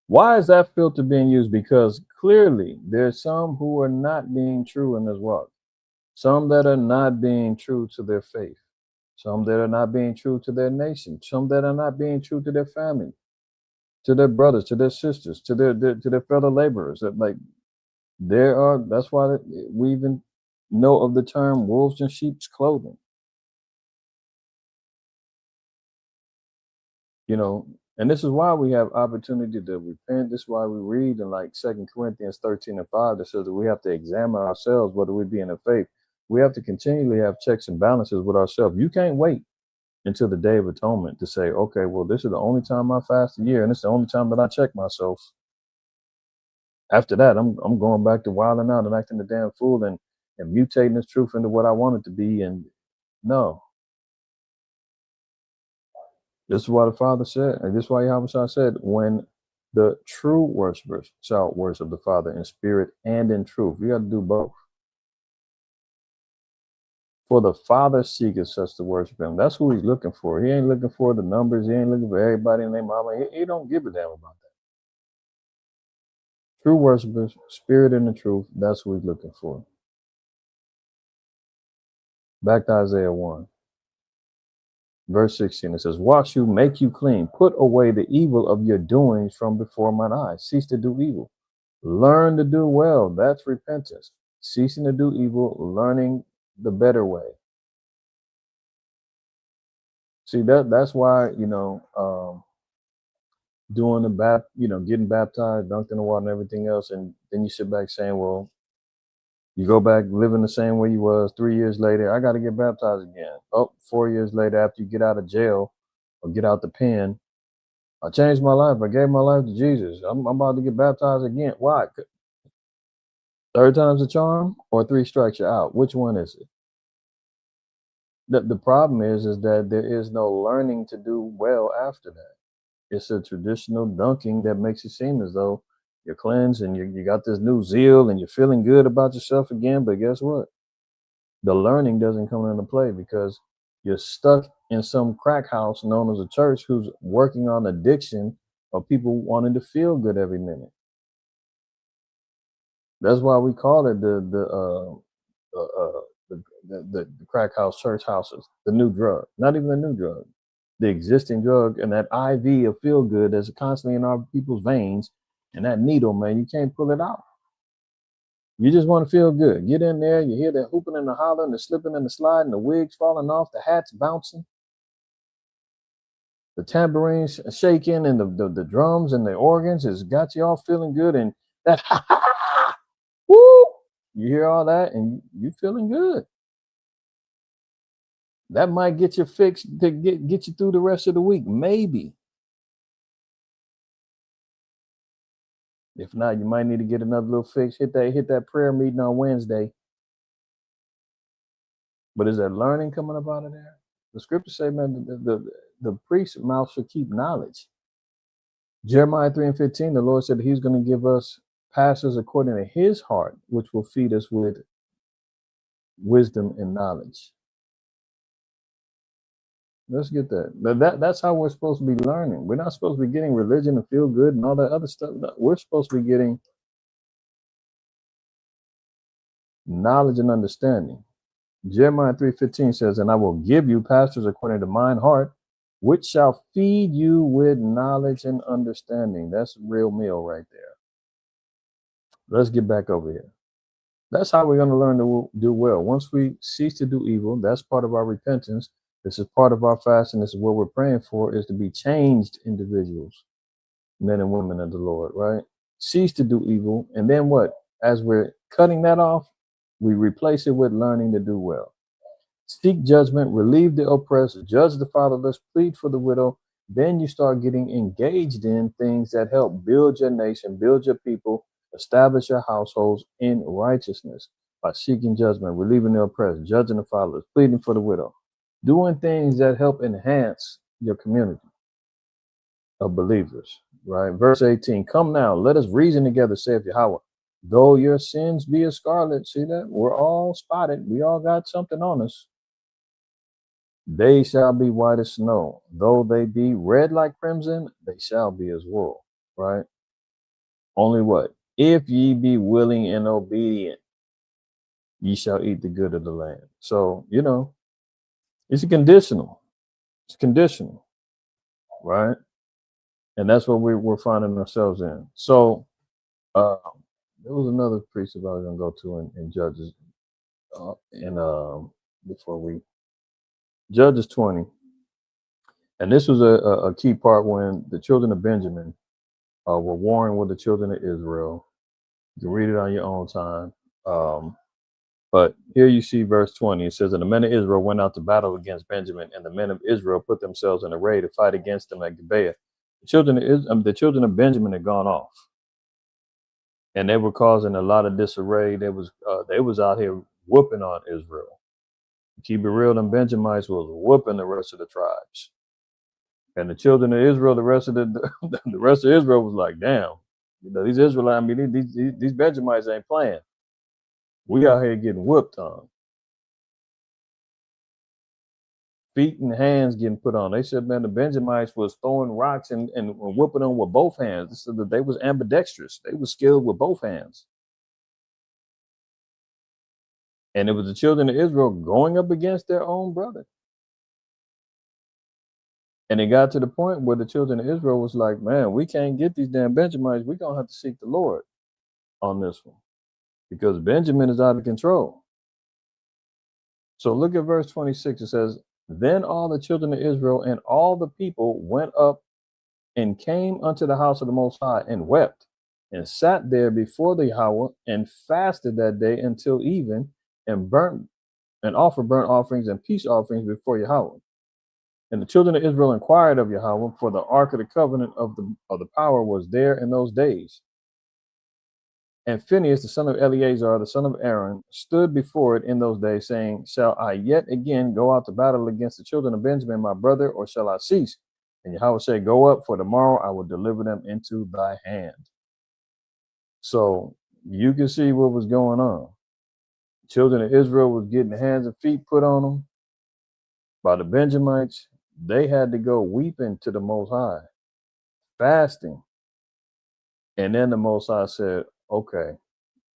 Why is that filter being used? Because clearly there's some who are not being true in this walk. Some that are not being true to their faith. Some that are not being true to their nation. Some that are not being true to their family, to their brothers, to their sisters, to their fellow laborers. That like there are. That's why we even know of the term wolves in sheep's clothing. You know, and this is why we have opportunity to repent. This is why we read in like 2 Corinthians 13:5 that says that we have to examine ourselves whether we be in the faith. We have to continually have checks and balances with ourselves. You can't wait until the Day of Atonement to say, okay, well, this is the only time I fast a year, and it's the only time that I check myself. After that, I'm going back to wilding out and acting a damn fool and mutating this truth into what I want it to be. And no. This is why the Father said, and this is why Yahweh said, when the true worshipers shall worship the Father in spirit and in truth. You got to do both. For the Father seeketh such to worship him. That's who he's looking for. He ain't looking for the numbers. He ain't looking for everybody in their mama. He don't give a damn about that. True worshipers, spirit and the truth, that's who he's looking for. Back to Isaiah 1. Verse 16, it says, wash you, make you clean, put away the evil of your doings from before mine eyes. Cease to do evil. Learn to do well. That's repentance. Ceasing to do evil, learning the better way. See, that's why, doing getting baptized, dunked in the water and everything else, and then you sit back saying, well, you go back living the same way you was 3 years later, I got to get baptized again. 4 years later, after you get out of jail or get out the pen, I changed my life. I gave my life to Jesus. I'm about to get baptized again. Why? Third time's a charm, or 3 strikes you're out? Which one is it? The problem is that there is no learning to do well after that. It's a traditional dunking that makes it seem as though you're cleansed and you got this new zeal and you're feeling good about yourself again. But guess what? The learning doesn't come into play because you're stuck in some crack house known as a church who's working on addiction of people wanting to feel good every minute. That's why we call it the crack house, church houses, the new drug. Not even the new drug, the existing drug, and that IV of feel good that's constantly in our people's veins, and that needle, man, you can't pull it out. You just want to feel good. Get in there, you hear the hooping and the hollering, the slipping and the sliding, the wigs falling off, the hats bouncing, the tambourines shaking, and the drums and the organs has got you all feeling good, and that woo, you hear all that and you feeling good. That might get you fixed to get you through the rest of the week, maybe. If not, you might need to get another little fix. Hit that prayer meeting on Wednesday. But is there learning coming up out of there? The scriptures say, man, the priest's mouth should keep knowledge. Jeremiah 3:15, the Lord said he's going to give us pastors according to his heart, which will feed us with wisdom and knowledge. Let's get that. That's how we're supposed to be learning. We're not supposed to be getting religion and feel good and all that other stuff. We're supposed to be getting knowledge and understanding. Jeremiah 3:15 says, and I will give you pastors according to mine heart, which shall feed you with knowledge and understanding. That's real meal right there. Let's get back over here. That's how we're going to learn to do well. Once we cease to do evil, that's part of our repentance. This is part of our fasting. This is what we're praying for, is to be changed individuals, men and women of the Lord, right? Cease to do evil. And then what? As we're cutting that off, we replace it with learning to do well. Seek judgment, relieve the oppressed, judge the fatherless, plead for the widow, then you start getting engaged in things that help build your nation, build your people, establish your households in righteousness by seeking judgment, relieving the oppressed, judging the fatherless, pleading for the widow, doing things that help enhance your community of believers, right? Verse 18, come now, let us reason together, saith Yahweh. Though your sins be as scarlet, see that? We're all spotted. We all got something on us. They shall be white as snow. Though they be red like crimson, they shall be as wool, right? Only what? If ye be willing and obedient, ye shall eat the good of the land. So, it's a conditional. It's conditional, right? And that's what we're finding ourselves in. So, there was another precept I was going to go to in Judges, before we Judges 20, and this was a key part when the children of Benjamin were warring with the children of Israel. You can read it on your own time. But here you see verse 20. It says, and the men of Israel went out to battle against Benjamin, and the men of Israel put themselves in array to fight against them at Gibeah. The children of Benjamin had gone off, and they were causing a lot of disarray. They was out here whooping on Israel. Keep it real, them Benjamites was whooping the rest of the tribes. And the children of Israel, the rest of Israel was like, damn, these Israelites, I mean, these Benjamites ain't playing. We out here getting whooped on. Feet and hands getting put on. They said, man, the Benjamites was throwing rocks and whooping them with both hands. So that they was ambidextrous. They was skilled with both hands. And it was the children of Israel going up against their own brother. And it got to the point where the children of Israel was like, man, we can't get these damn Benjamites. We're going to have to seek the Lord on this one, because Benjamin is out of control. So look at verse 26. It says, then all the children of Israel and all the people went up and came unto the house of the Most High and wept and sat there before the Yahweh and fasted that day until even and offered burnt offerings and peace offerings before Yahweh. And the children of Israel inquired of Yahweh, for the ark of the covenant of the power was there in those days. And Phinehas, the son of Eleazar, the son of Aaron, stood before it in those days, saying, shall I yet again go out to battle against the children of Benjamin, my brother, or shall I cease? And Yahweh said, go up, for tomorrow I will deliver them into thy hand. So you can see what was going on. The children of Israel was getting hands and feet put on them by the Benjamites. They had to go weeping to the Most High, fasting. And then the Most High said, okay,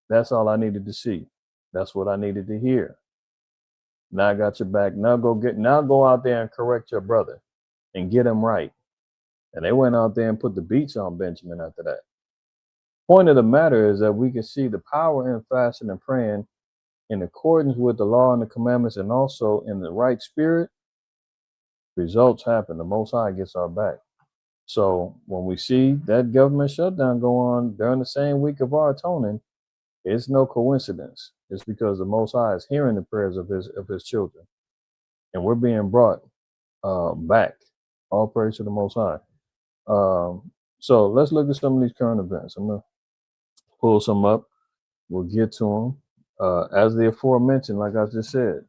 that's all I needed to see. That's what I needed to hear. Now I got your back. Now go out there and correct your brother and get him right. And they went out there and put the beats on Benjamin after that. Point of the matter is that we can see the power in fasting and praying in accordance with the law and the commandments, and also in the right spirit. Results happen. The Most High gets our back. So when we see that government shutdown go on during the same week of our atoning, it's no coincidence. It's because the Most High is hearing the prayers of his children, and we're being brought back. All praise to the Most High. So let's look at some of these current events. I'm gonna pull some up. We'll get to them. As the aforementioned, like I just said,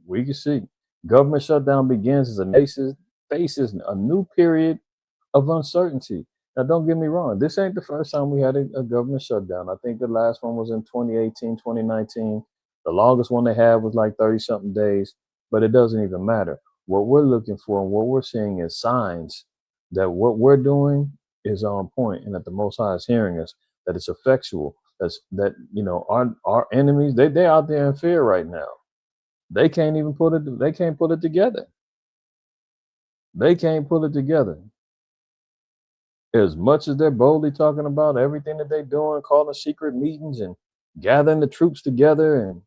we can see government shutdown begins as a nation faces a new period of uncertainty. Now, don't get me wrong. This ain't the first time we had a government shutdown. I think the last one was in 2018, 2019. The longest one they had was like 30-something days, but it doesn't even matter. What we're looking for and what we're seeing is signs that what we're doing is on point, and that the Most High is hearing us, that it's effectual, our enemies, they're out there in fear right now. They can't even pull it together. They can't pull it together. As much as they're boldly talking about everything that they're doing, calling secret meetings and gathering the troops together and,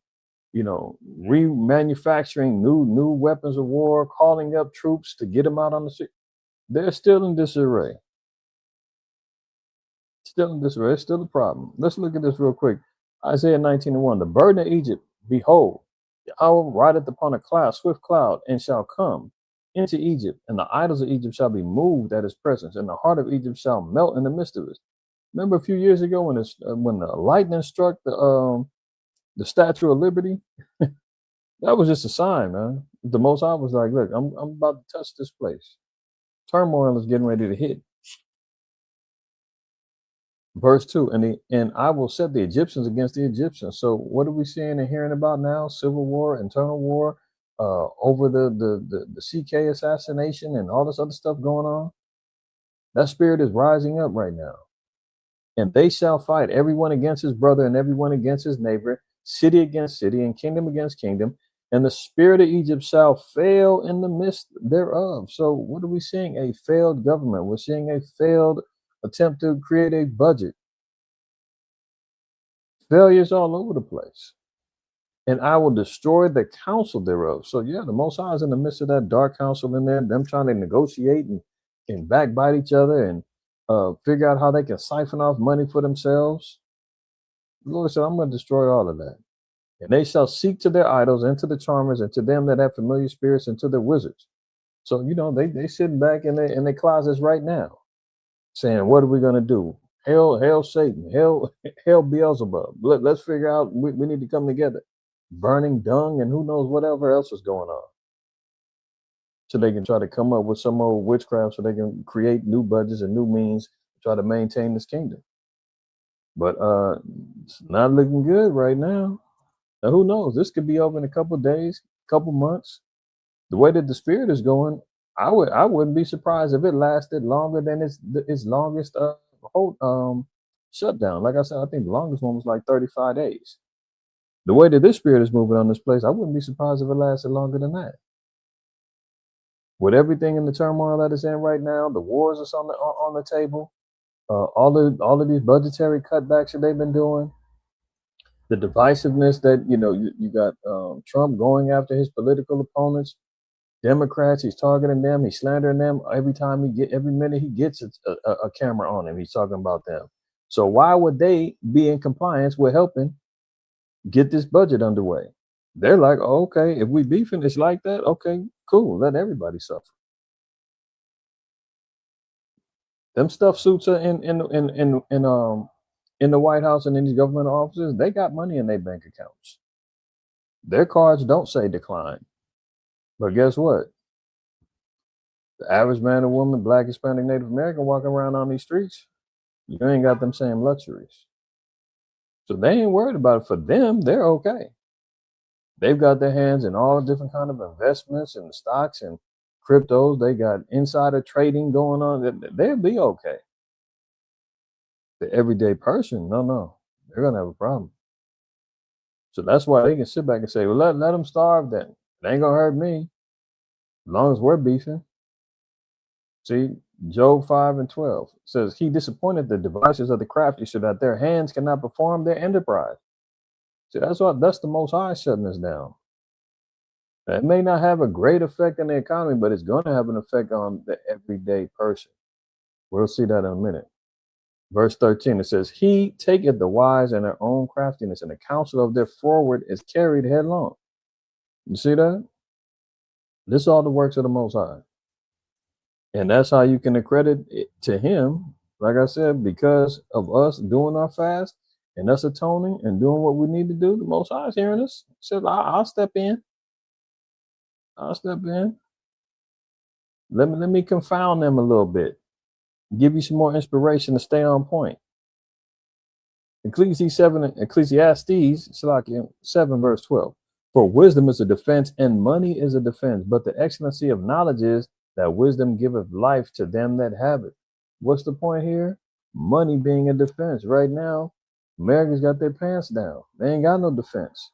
remanufacturing new weapons of war, calling up troops to get them out on the street, they're still in disarray. Still in disarray. It's still a problem. Let's look at this real quick. Isaiah 19:1. The burden of Egypt, behold, Yahweh rideth upon a cloud, swift cloud, and shall come. into Egypt, and the idols of Egypt shall be moved at his presence, and the heart of Egypt shall melt in the midst of it. Remember a few years ago when the lightning struck the Statue of Liberty? That was just a sign, man. The Most High was like, look, I'm about to touch this place. Turmoil is getting ready to hit. Verse 2, and I will set the Egyptians against the Egyptians. So what are we seeing and hearing about now? Civil war, internal war, over the CK assassination and all this other stuff going on. That spirit is rising up right now. And they shall fight, everyone against his brother and everyone against his neighbor, city against city and kingdom against kingdom. And the spirit of Egypt shall fail in the midst thereof. So what are we seeing? A failed government. We're seeing a failed attempt to create a budget. Failures all over the place. And I will destroy the counsel thereof. So yeah, the Most High is in the midst of that dark council in there, them trying to negotiate and backbite each other and figure out how they can siphon off money for themselves. The Lord said, I'm going to destroy all of that. And they shall seek to their idols and to the charmers and to them that have familiar spirits and to their wizards. So, you know, they sitting back in their closets right now saying, what are we going to do? Hail Satan, hail Beelzebub. Let's figure out, we need to come together. Burning dung and who knows whatever else is going on. So they can try to come up with some old witchcraft so they can create new budgets and new means to try to maintain this kingdom. But it's not looking good right now. Now, who knows? This could be over in a couple of days, couple months. The way that the spirit is going, I wouldn't be surprised if it lasted longer than its longest whole shutdown. Like I said, I think the longest one was like 35 days. The way that this spirit is moving on this place, I wouldn't be surprised if it lasted longer than that. With everything in the turmoil that it's in right now, the wars that's on the table, all of these budgetary cutbacks that they've been doing, the divisiveness that you got Trump going after his political opponents, Democrats, he's targeting them, he's slandering them every minute he gets a camera on him, he's talking about them. So why would they be in compliance with helping get this budget underway? They're like, oh, okay, if we beefing, it's like that. Okay, cool. Let everybody suffer. Them stuff suits are in the White House and in these government offices. They got money in their bank accounts. Their cards don't say decline. But guess what? The average man or woman, Black, Hispanic, Native American, walking around on these streets, you ain't got them same luxuries. So they ain't worried about it. For them, they're okay. They've got their hands in all different kind of investments and stocks and cryptos. They got insider trading going on. They'll be okay. The everyday person, no, they're gonna have a problem. So that's why they can sit back and say, well, let them starve then. It ain't gonna hurt me as long as we're beefing. See, Job 5:12 says, he disappointed the devices of the crafty so that their hands cannot perform their enterprise. See, that's the Most High shutting us down. It may not have a great effect on the economy, but it's going to have an effect on the everyday person. We'll see that in a minute. Verse 13, it says, he taketh the wise in their own craftiness, and the counsel of their forward is carried headlong. You see that? This is all the works of the Most High. And that's how you can accredit it to him, like I said, because of us doing our fast and us atoning and doing what we need to do. The Most High is hearing us. He said, I'll step in. I'll step in. Let me confound them a little bit. Give you some more inspiration to stay on point. Ecclesiastes 7 verse 12. For wisdom is a defense and money is a defense, but the excellency of knowledge is that wisdom giveth life to them that have it. What's the point here? Money being a defense. Right now, Americans got their pants down. They ain't got no defense.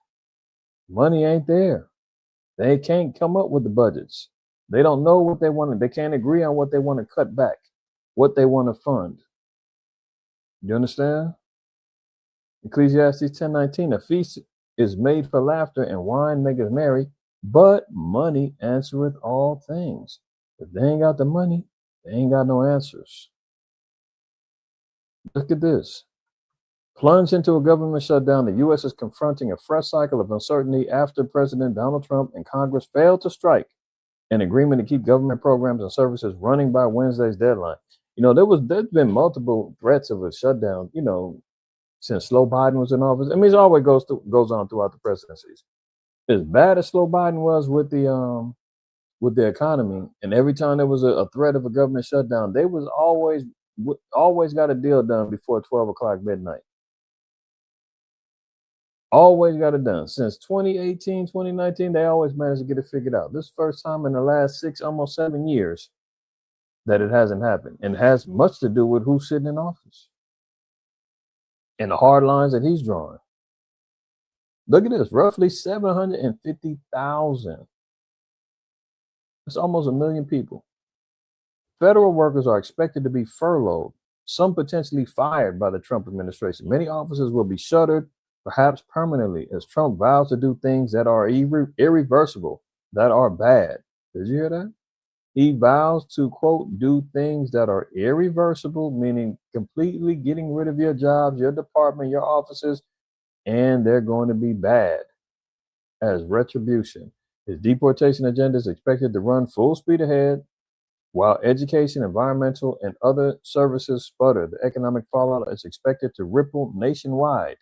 Money ain't there. They can't come up with the budgets. They don't know what they want. They can't agree on what they want to cut back, what they want to fund. You understand? Ecclesiastes 10:19, a feast is made for laughter and wine maketh merry, but money answereth all things. If they ain't got the money, they ain't got no answers. Look at this. Plunged into a government shutdown, the U.S. is confronting a fresh cycle of uncertainty after President Donald Trump and Congress failed to strike an agreement to keep government programs and services running by Wednesday's deadline. There's been multiple threats of a shutdown, since Slow Biden was in office. I mean, it always goes on throughout the presidencies. As bad as Slow Biden was with the economy, and every time there was a threat of a government shutdown, they was always got a deal done before 12 o'clock midnight. Always got it done. Since 2018, 2019, they always managed to get it figured out. This first time in the last 6, almost 7 years that it hasn't happened. And it has much to do with who's sitting in office and the hard lines that he's drawing. Look at this, roughly 750,000. That's almost 1 million people. Federal workers are expected to be furloughed, some potentially fired by the Trump administration. Many offices will be shuttered, perhaps permanently, as Trump vows to do things that are irreversible, that are bad. Did you hear that? He vows to, quote, do things that are irreversible, meaning completely getting rid of your jobs, your department, your offices, and they're going to be bad as retribution. His deportation agenda is expected to run full speed ahead, while education, environmental, and other services sputter. The economic fallout is expected to ripple nationwide.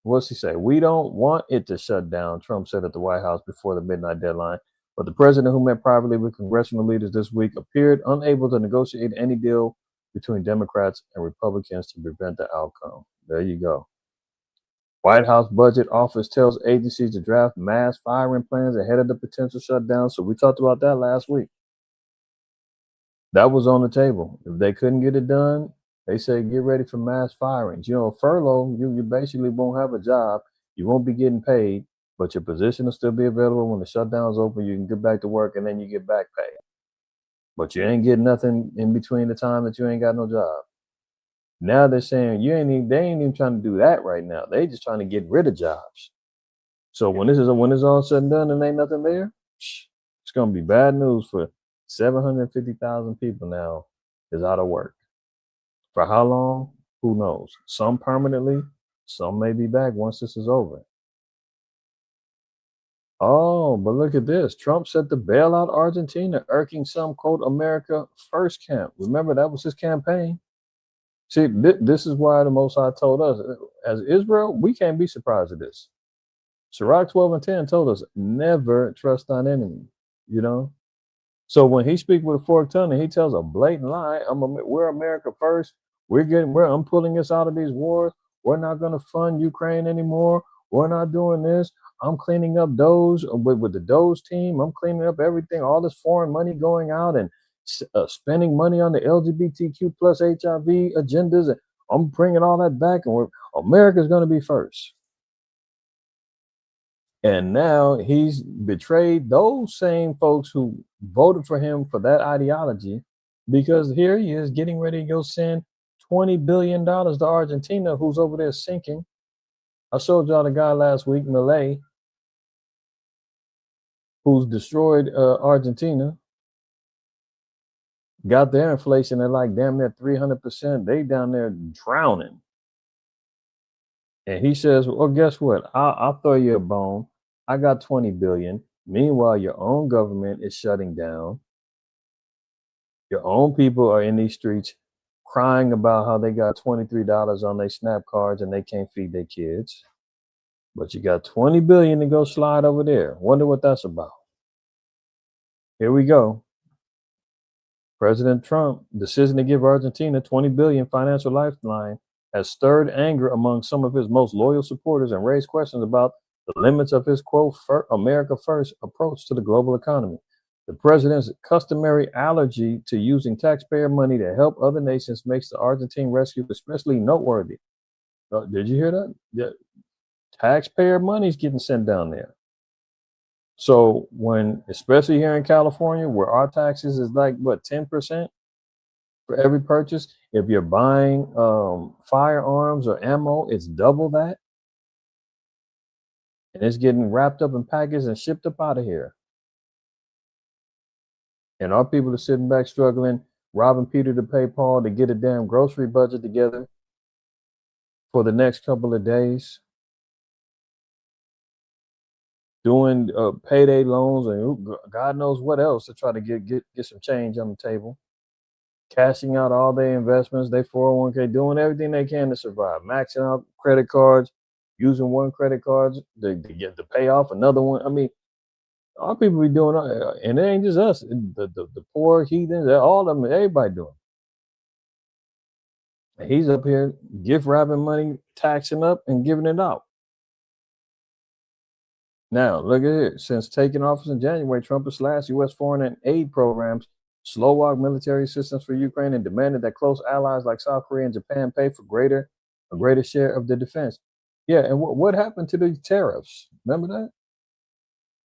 What's he say? We don't want it to shut down, Trump said at the White House before the midnight deadline. But the president, who met privately with congressional leaders this week, appeared unable to negotiate any deal between Democrats and Republicans to prevent the outcome. There you go. White House Budget Office tells agencies to draft mass firing plans ahead of the potential shutdown. So we talked about that last week. That was on the table. If they couldn't get it done, they say get ready for mass firings. Furlough, you basically won't have a job. You won't be getting paid, but your position will still be available when the shutdown's open. You can get back to work, and then you get back pay. But you ain't getting nothing in between the time that you ain't got no job. Now they're saying they ain't even trying to do that right now. They just trying to get rid of jobs. So when it's all said and done and ain't nothing there, it's gonna be bad news for 750,000 people now is out of work. For how long? Who knows? Some permanently, some may be back once this is over. Oh, but look at this. Trump set to bail out Argentina, irking some, quote, America First camp. Remember, that was his campaign. See, this is why the Most High told us, as Israel, we can't be surprised at this. Sirach 12 and 10 told us, never trust thine enemy, So when he speaks with a forked tongue and he tells a blatant lie, we're America first. I'm pulling us out of these wars. We're not going to fund Ukraine anymore. We're not doing this. I'm cleaning up Doge with the Doge team. I'm cleaning up everything, all this foreign money going out and spending money on the LGBTQ plus HIV agendas. And I'm bringing all that back, and America's going to be first. And now he's betrayed those same folks who voted for him for that ideology, because here he is getting ready to go send $20 billion to Argentina, who's over there sinking. I showed y'all the guy last week, Milei, who's destroyed Argentina, got their inflation at like damn near 300%. They down there drowning. And he says, well, guess what? I'll throw you a bone. I got 20 billion. Meanwhile, your own government is shutting down. Your own people are in these streets crying about how they got $23 on their SNAP cards and they can't feed their kids. But you got 20 billion to go slide over there. Wonder what that's about. Here we go. President Trump decision to give Argentina 20 billion financial lifeline has stirred anger among some of his most loyal supporters and raised questions about the limits of his, quote, America First approach to the global economy. The president's customary allergy to using taxpayer money to help other nations makes the Argentine rescue especially noteworthy. Did you hear that? Yeah. Taxpayer money is getting sent down there. So especially here in California, where our taxes is like, 10% for every purchase. If you're buying firearms or ammo, it's double that. And it's getting wrapped up in packages and shipped up out of here. And our people are sitting back struggling, robbing Peter to pay Paul to get a damn grocery budget together for the next couple of days. doing payday loans and God knows what else to try to get some change on the table, cashing out all their investments, their 401k, doing everything they can to survive, maxing out credit cards, using one credit card to pay off another one. I mean, all people be doing, and it ain't just us, the poor heathens, all of them, everybody doing. And he's up here gift wrapping money, taxing up and giving it out. Now, look at it. Since taking office in January, Trump has slashed U.S. foreign and aid programs, slow-walked military assistance for Ukraine, and demanded that close allies like South Korea and Japan pay for a greater share of the defense. Yeah, and what happened to these tariffs? Remember that?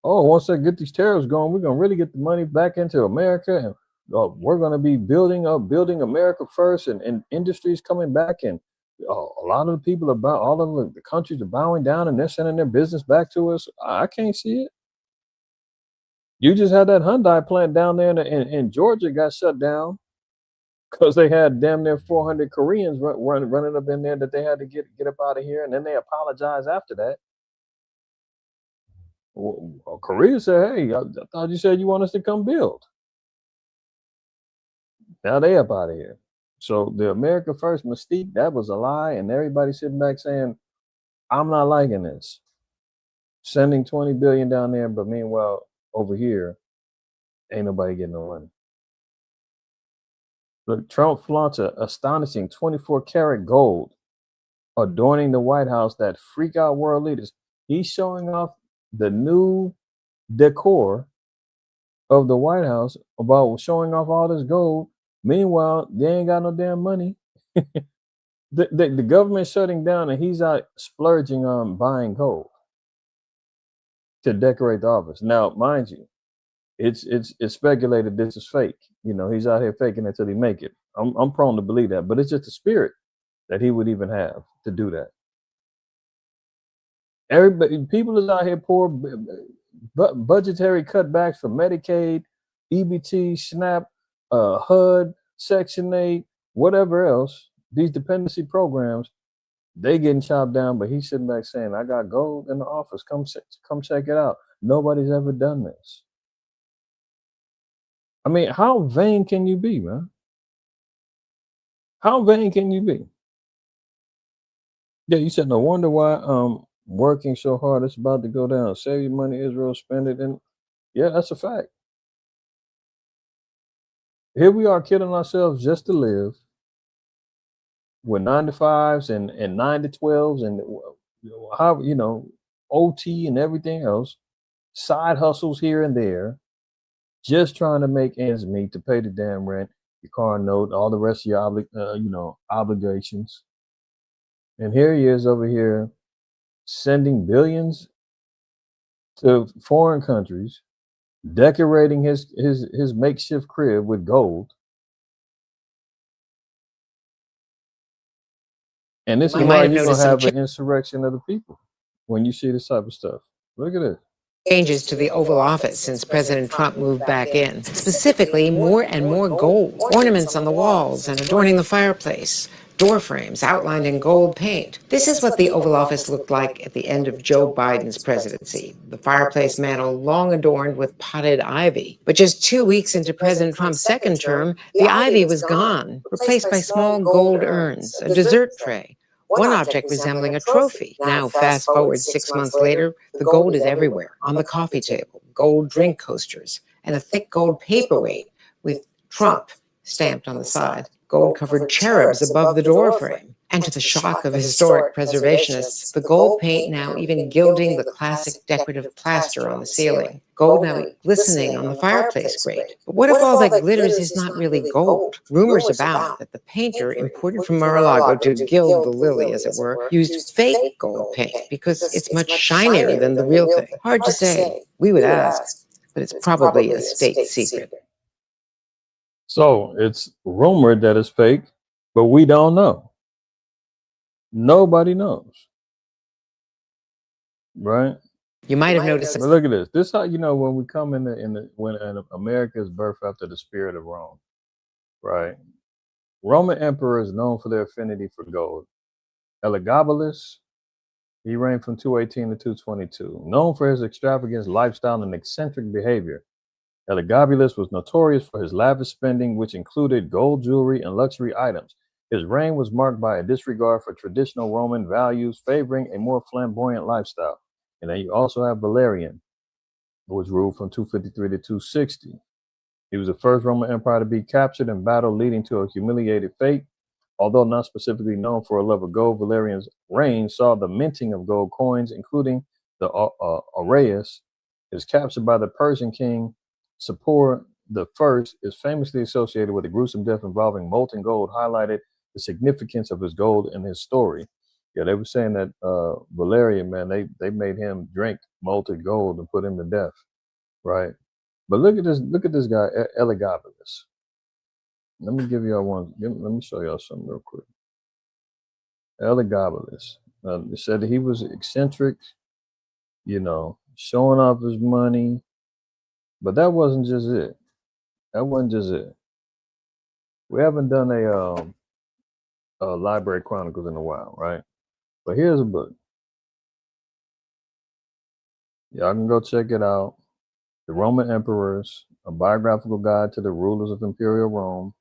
Oh, once they get these tariffs going, we're going to really get the money back into America, and we're going to be building America first, and industries coming back, and a lot of the people all of the countries are bowing down, and they're sending their business back to us. I can't see it. You just had that Hyundai plant down there in Georgia got shut down because they had damn near 400 Koreans running up in there that they had to get up out of here, and then they apologized after that. Well, Korea said, "Hey, I thought you said you want us to come build." Now they up out of here. So the America First mystique, that was a lie, and everybody sitting back saying, "I'm not liking this." Sending 20 billion down there, but meanwhile over here, ain't nobody getting no money. Look, Trump flaunts an astonishing 24-karat gold adorning the White House that freak out world leaders. He's showing off the new decor of the White House about showing off all this gold. Meanwhile, they ain't got no damn money. The government's shutting down, and he's out splurging on buying gold to decorate the office. Now, mind you, it's speculated this is fake. You know, he's out here faking it till he make it. I'm prone to believe that, but it's just the spirit that he would even have to do that. Everybody, people is out here poor, budgetary cutbacks for Medicaid, EBT, SNAP, HUD, Section 8, whatever else. These dependency programs, they getting chopped down, but he's sitting back saying, "I got gold in the office. Come check it out." Nobody's ever done this. I mean, how vain can you be, man? How vain can you be? Yeah, you said no wonder why working so hard it's about to go down. Save your money, Israel, spend it, and yeah, that's a fact. Here we are killing ourselves just to live with 9 to 5s and 9 to 12s and how OT and everything else, side hustles here and there, just trying to make ends meet to pay the damn rent, your car note, all the rest of your obligations. And here he is over here sending billions to foreign countries, decorating his makeshift crib with gold. And this is why you're gonna have an insurrection of the people when you see this type of stuff. Look at this. Changes to the Oval Office since President Trump moved back in. Specifically, more and more gold, ornaments on the walls and adorning the fireplace, door frames outlined in gold paint. This is what the Oval Office looked like at the end of Joe Biden's presidency. The fireplace mantel long adorned with potted ivy. But just 2 weeks into President Trump's second term, the ivy was gone, replaced by small gold urns, a dessert tray, one object resembling a trophy. Now, fast forward 6 months later, the gold is everywhere, on the coffee table, gold drink coasters, and a thick gold paperweight with Trump stamped on the side, gold-covered cherubs above the doorframe. And to the shock of historic preservationists, the gold paint now even gilding the classic decorative plaster on the ceiling. Gold now glistening on the fireplace grate. But what if all that glitters is not really gold? Rumors abound that the painter, imported from Mar-a-Lago to gild the lily, as it were, used fake gold paint because it's much shinier than the real thing. Hard to say. We would ask, but it's probably a state secret. So it's rumored that it's fake, but we don't know. Nobody knows. Right? You might have noticed. But look at this. This is how you know when we come when America is birthed after the spirit of Rome. Right? Roman emperors known for their affinity for gold. Elagabalus, He reigned from 218 to 222. Known for his extravagant lifestyle and eccentric behavior, Elagabalus was notorious for his lavish spending, which included gold jewelry and luxury items. His reign was marked by a disregard for traditional Roman values, favoring a more flamboyant lifestyle. And then you also have Valerian, who was ruled from 253 to 260. He was the first Roman empire to be captured in battle, leading to a humiliated fate. Although not specifically known for a love of gold, Valerian's reign saw the minting of gold coins, including the aureus. Is captured by the Persian king Sapor the First, is famously associated with a gruesome death involving molten gold, highlighted the significance of his gold in his story. Yeah, they were saying that Valerian, man, they made him drink molten gold and put him to death, right? But look at this guy, Elagabalus. Let me give y'all one. Let me show y'all something real quick. Elagabalus. They said that he was eccentric, showing off his money. But that wasn't just it. That wasn't just it. We haven't done a Library Chronicles in a while, right? But here's a book. Y'all can go check it out. The Roman Emperors, a biographical guide to the rulers of Imperial Rome,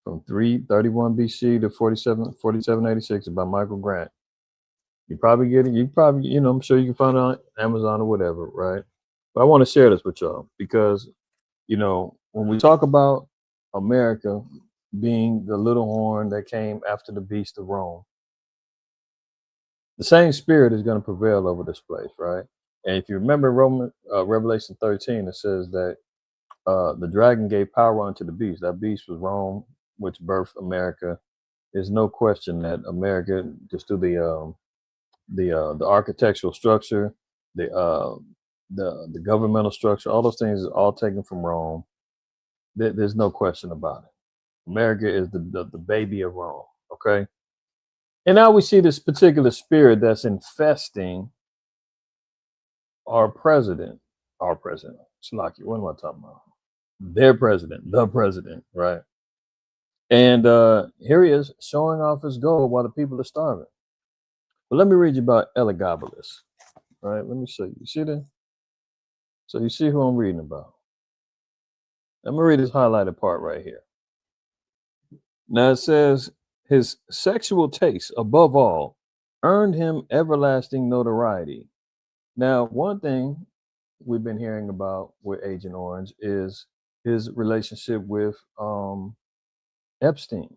from 331 BC to 4786 by Michael Grant. You probably get it. I'm sure you can find it on Amazon or whatever, right? But I want to share this with y'all because, when we talk about America being the little horn that came after the beast of Rome, the same spirit is going to prevail over this place, right? And if you remember Revelation 13, it says that the dragon gave power unto the beast. That beast was Rome, which birthed America. There's no question that America, just through the architectural structure, the governmental structure, all those things is all taken from Rome. There's no question about it. America is the baby of Rome. Okay. And now we see this particular spirit that's infesting our president, Slocky, what am I talking about? Their president, the president, right? And here he is showing off his gold while the people are starving. But let me read you about Elagabalus, right? Let me show you. You see that? So you see who I'm reading about. Let me read this highlighted part right here. Now it says, his sexual taste, above all, earned him everlasting notoriety. Now, one thing we've been hearing about with Agent Orange is his relationship with Epstein,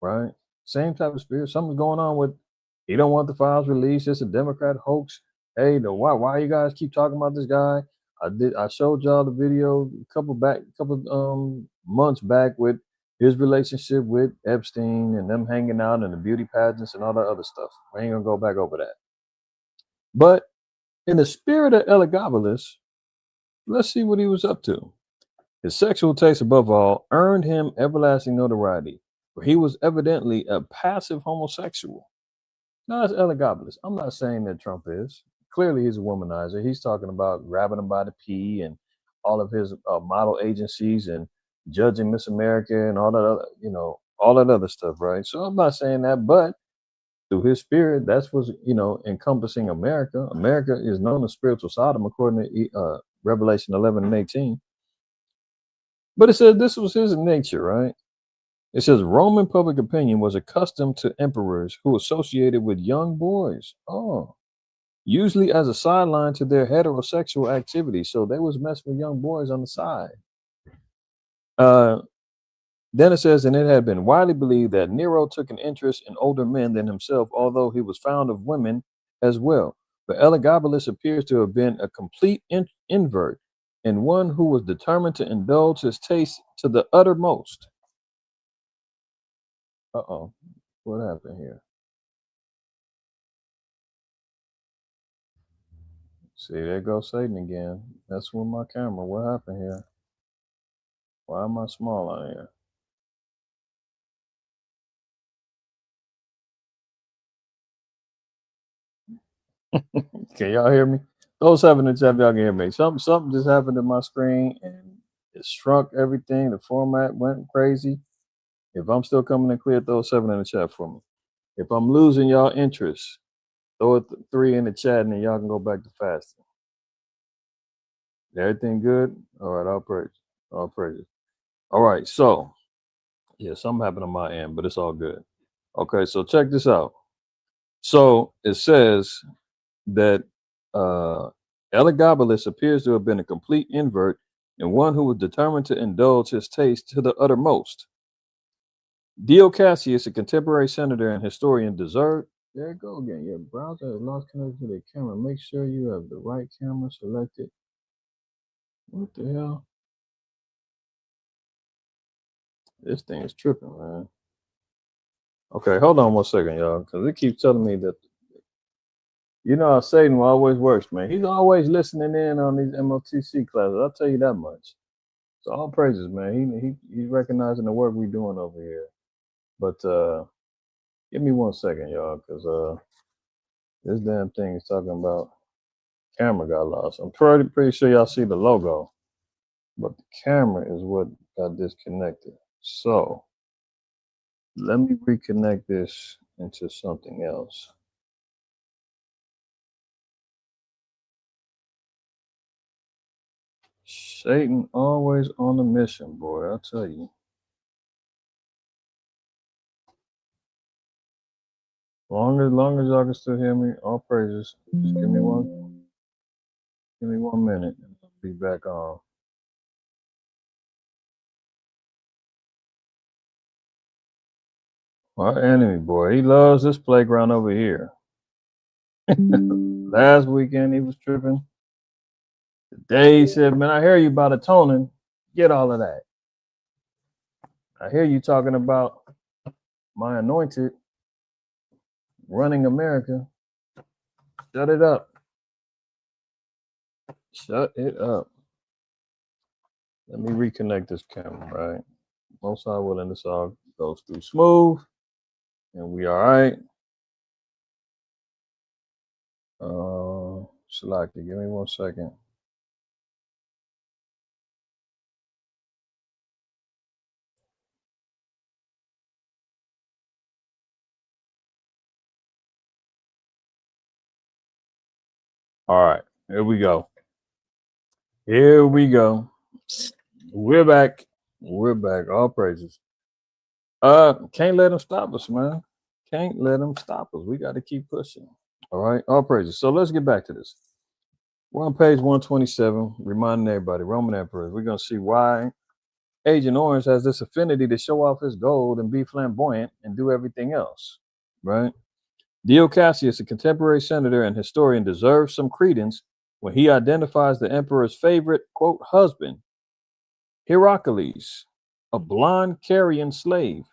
right? Same type of spirit. Something's going on with, he don't want the files released. It's a Democrat hoax. Hey, why you guys keep talking about this guy? I showed y'all the video a couple months back with his relationship with Epstein and them hanging out in the beauty pageants and all that other stuff. We ain't gonna go back over that. But in the spirit of Elagabalus, let's see what he was up to. His sexual taste, above all, earned him everlasting notoriety, for he was evidently a passive homosexual. Now, that's Elagabalus. I'm not saying that Trump is. Clearly, he's a womanizer. He's talking about grabbing him by the pee and all of his model agencies and judging Miss America and all that other, all that other stuff, right? So I'm not saying that, but through his spirit, that's what's, encompassing America. America is known as spiritual Sodom, according to Revelation 11 and 18. But it says this was his nature, right? It says Roman public opinion was accustomed to emperors who associated with young boys. Oh, usually as a sideline to their heterosexual activity. So they was messing with young boys on the side. Then it says, and it had been widely believed that Nero took an interest in older men than himself, although he was fond of women as well. But Elagabalus appears to have been a complete invert and one who was determined to indulge his taste to the uttermost. Uh-oh, what happened here? See, there goes Satan again. That's with my camera. What happened here? Why am I small on here? Can y'all hear me? Those having the chat, y'all can hear me. Something just happened to my screen and it shrunk everything. The format went crazy. If I'm still coming in clear, throw 7 in the chat for me. If I'm losing y'all interest, Throw a 3 in the chat, and then y'all can go back to fasting. Everything good? All right, all praise. All praises. All right, so yeah, something happened on my end, but it's all good. Okay, so check this out. So it says that Elagabalus appears to have been a complete invert and one who was determined to indulge his taste to the uttermost. Dio Cassius, a contemporary senator and historian, deserved. There you go again. Your browser has lost connection to the camera. Make sure you have the right camera selected. What the hell? This thing is tripping, man. Okay, hold on 1 second, y'all, because it keeps telling me that, you know, how Satan always works, man. He's always listening in on these MOTC classes. I'll tell you that much. So all praises, man. He's recognizing the work we're doing over here. But give me 1 second, y'all, because this damn thing is talking about camera got lost. I'm pretty sure y'all see the logo, but the camera is what got disconnected. So let me reconnect this into something else. Satan always on a mission, boy. I'll tell you. Long as y'all can still hear me, all praises. Just give me 1 minute, and I'll be back on. My enemy, boy, he loves this playground over here. Last weekend he was tripping. Today he said, "Man, I hear you about atoning. Get all of that. I hear you talking about my anointed running America. Shut it up. Shut it up." Let me reconnect this camera, right? Most High willing, this all goes through smooth, and we all right. Select it. Give me 1 second. All right, here we go. Here we go. We're back. We're back. All praises. Can't let them stop us, man. Can't let them stop us. We got to keep pushing. All right, all praises. So let's get back to this. We're on page 127, reminding everybody, Roman emperors. We're gonna see why Agent Orange has this affinity to show off his gold and be flamboyant and do everything else, right? Dio Cassius, a contemporary senator and historian, deserves some credence when he identifies the emperor's favorite, quote, husband, Heracles, a blonde Carian slave.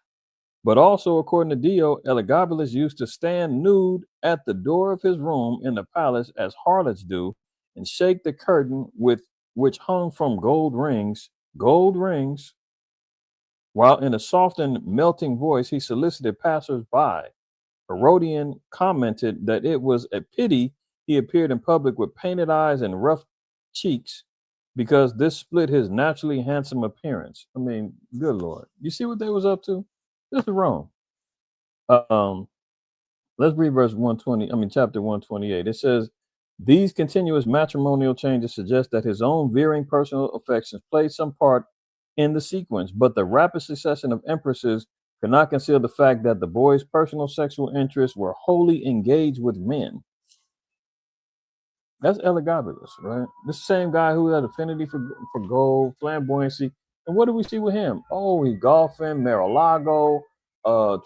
But also, according to Dio, Elagabalus used to stand nude at the door of his room in the palace as harlots do and shake the curtain with which hung from gold rings, while in a soft and melting voice he solicited passers-by. Herodian commented that it was a pity he appeared in public with painted eyes and rough cheeks because this split his naturally handsome appearance. I mean, good Lord. You see what they was up to? This is wrong. Let's read verse 120, chapter 128. It says, these continuous matrimonial changes suggest that his own veering personal affections played some part in the sequence, but the rapid succession of empresses could not conceal the fact that the boy's personal sexual interests were wholly engaged with men. That's Elagabalus, right? This same guy who had affinity for gold, flamboyancy. And what do we see with him? Oh, he's golfing, Mar-a-Lago,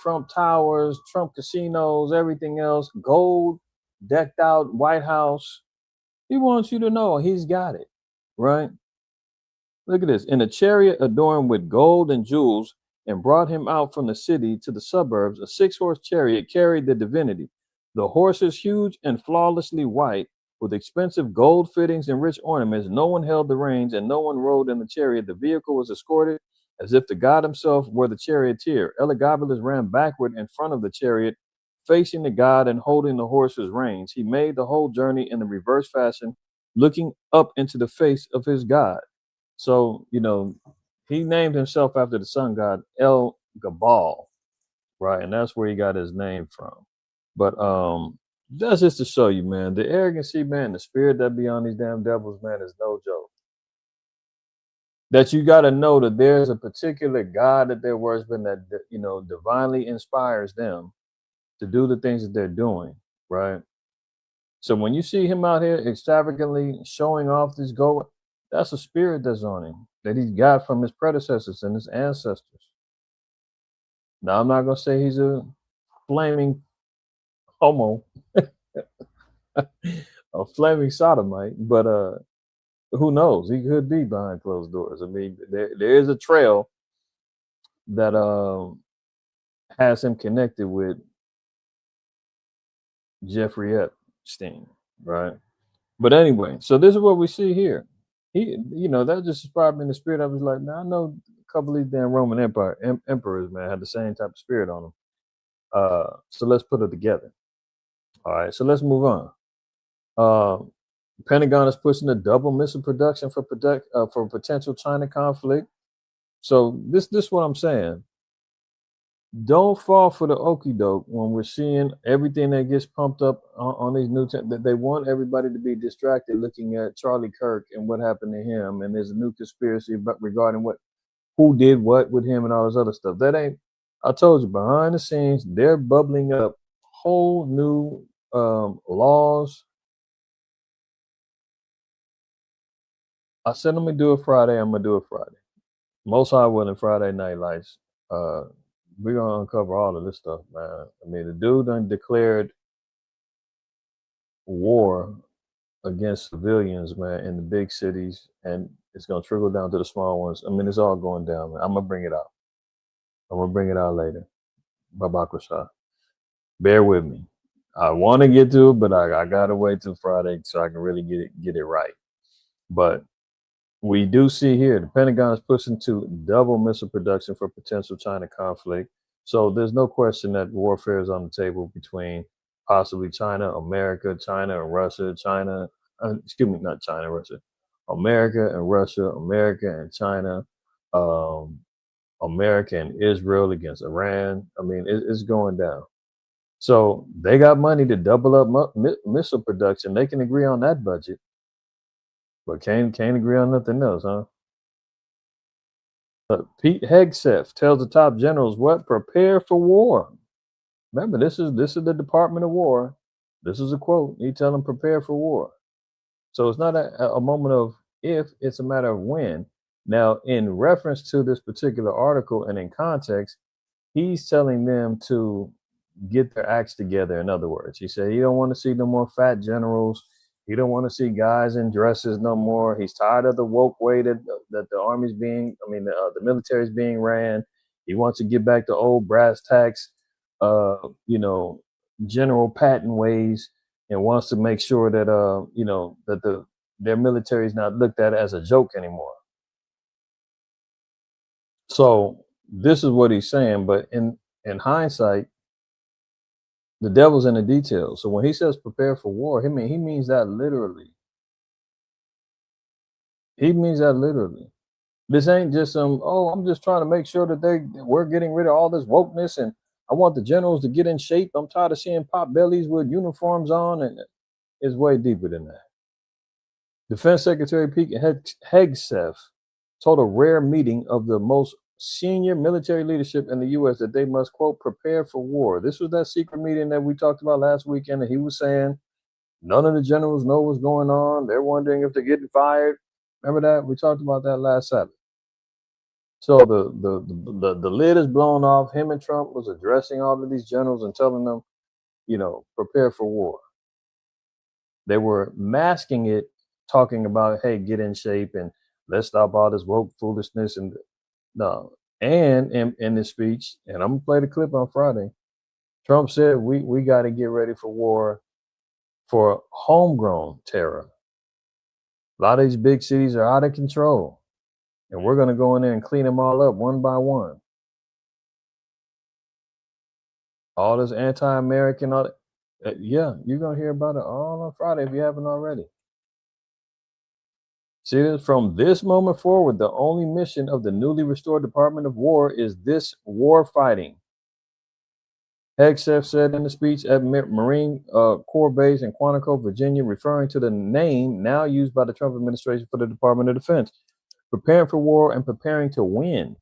Trump Towers, Trump casinos, everything else, gold, decked out White House. He wants you to know he's got it, right? Look at this. In a chariot adorned with gold and jewels, and brought him out from the city to the suburbs, a 6-horse chariot carried the divinity. The horses, huge and flawlessly white, with expensive gold fittings and rich ornaments. No one held the reins, and no one rode in the chariot. The vehicle was escorted as if the god himself were the charioteer. Elagabalus ran backward in front of the chariot, facing the god and holding the horse's reins. He made the whole journey in the reverse fashion, looking up into the face of his god. So, he named himself after the sun god El Gabal, right? And that's where he got his name from. But That's just to show you, man, the arrogancy, man, the spirit that be on these damn devils, man, is no joke. That you got to know that there's a particular God that they're worshiping that divinely inspires them to do the things that they're doing, right? So when you see him out here extravagantly showing off this gold, that's a spirit that's on him that he got from his predecessors and his ancestors. Now I'm not gonna say he's a flaming homo, a flaming sodomite, but who knows? He could be behind closed doors. I mean, there is a trail that has him connected with Jeffrey Epstein, right? But anyway, so this is what we see here. That just described me in the spirit. I was like, man, I know a couple of these damn Roman emperors, man, had the same type of spirit on them. So let's put it together. All right, so let's move on. Pentagon is pushing a double missile production for potential China conflict. So this what I'm saying. Don't fall for the okie doke when we're seeing everything that gets pumped up on these new that they want everybody to be distracted looking at Charlie Kirk and what happened to him, and there's a new conspiracy regarding who did what with him and all this other stuff. That ain't. I told you, behind the scenes they're bubbling up whole new laws. I said I'm gonna do it Friday. I'm gonna do it Friday. Most High willing, Friday Night Lights. We're gonna uncover all of this stuff, man. I mean, the dude done declared war against civilians, man, in the big cities, and it's gonna trickle down to the small ones. I mean, it's all going down, man. I'm gonna bring it out. I'm gonna bring it out later. Babakasha. Bear with me. I want to get to it, but I gotta wait till Friday so I can really get it right. But we do see here the Pentagon is pushing to double missile production for potential China conflict. So there's no question that warfare is on the table between possibly China, America, China and Russia, not China, Russia, America and Russia, America and China, America and Israel against Iran. I mean, it's going down. So they got money to double up missile production. They can agree on that budget, but can't agree on nothing else, huh? Pete Hegseth tells the top generals what? Prepare for war. Remember, this is the Department of War. This is a quote. He tell them prepare for war. So it's not a moment of if, it's a matter of when. Now, in reference to this particular article and in context, he's telling them to get their acts together. In other words, he said he don't want to see no more fat generals. He don't want to see guys in dresses no more. He's tired of the woke way that the army's being, the military's being ran. He wants to get back to old brass tacks, General Patton ways, and wants to make sure that that their military is not looked at as a joke anymore. So this is what he's saying, but in hindsight, the devil's in the details. So when he says prepare for war, he means that literally. He means that literally. This ain't just I'm just trying to make sure that we're getting rid of all this wokeness, and I want the generals to get in shape. I'm tired of seeing pop bellies with uniforms on, and it's way deeper than that. Defense Secretary Pete Hegseth told a rare meeting of the most senior military leadership in the U.S. that they must, quote, prepare for war. This was that secret meeting that we talked about last weekend, and he was saying none of the generals know what's going on. They're wondering if they're getting fired. Remember that? We talked about that last Sabbath. So the lid is blown off. Him and Trump was addressing all of these generals and telling them, prepare for war. They were masking it, talking about, hey, get in shape and let's stop all this woke foolishness. And no. And in this speech, and I'm gonna play the clip on Friday, Trump said we got to get ready for war for homegrown terror. A lot of these big cities are out of control, and we're gonna go in there and clean them all up one by one. All this anti-American, yeah, you're gonna hear about it all on Friday if you haven't already. See this? From this moment forward, the only mission of the newly restored Department of War is this war fighting. Hegseth said in the speech at Marine Corps Base in Quantico, Virginia, referring to the name now used by the Trump administration for the Department of Defense. Preparing for war and preparing to win.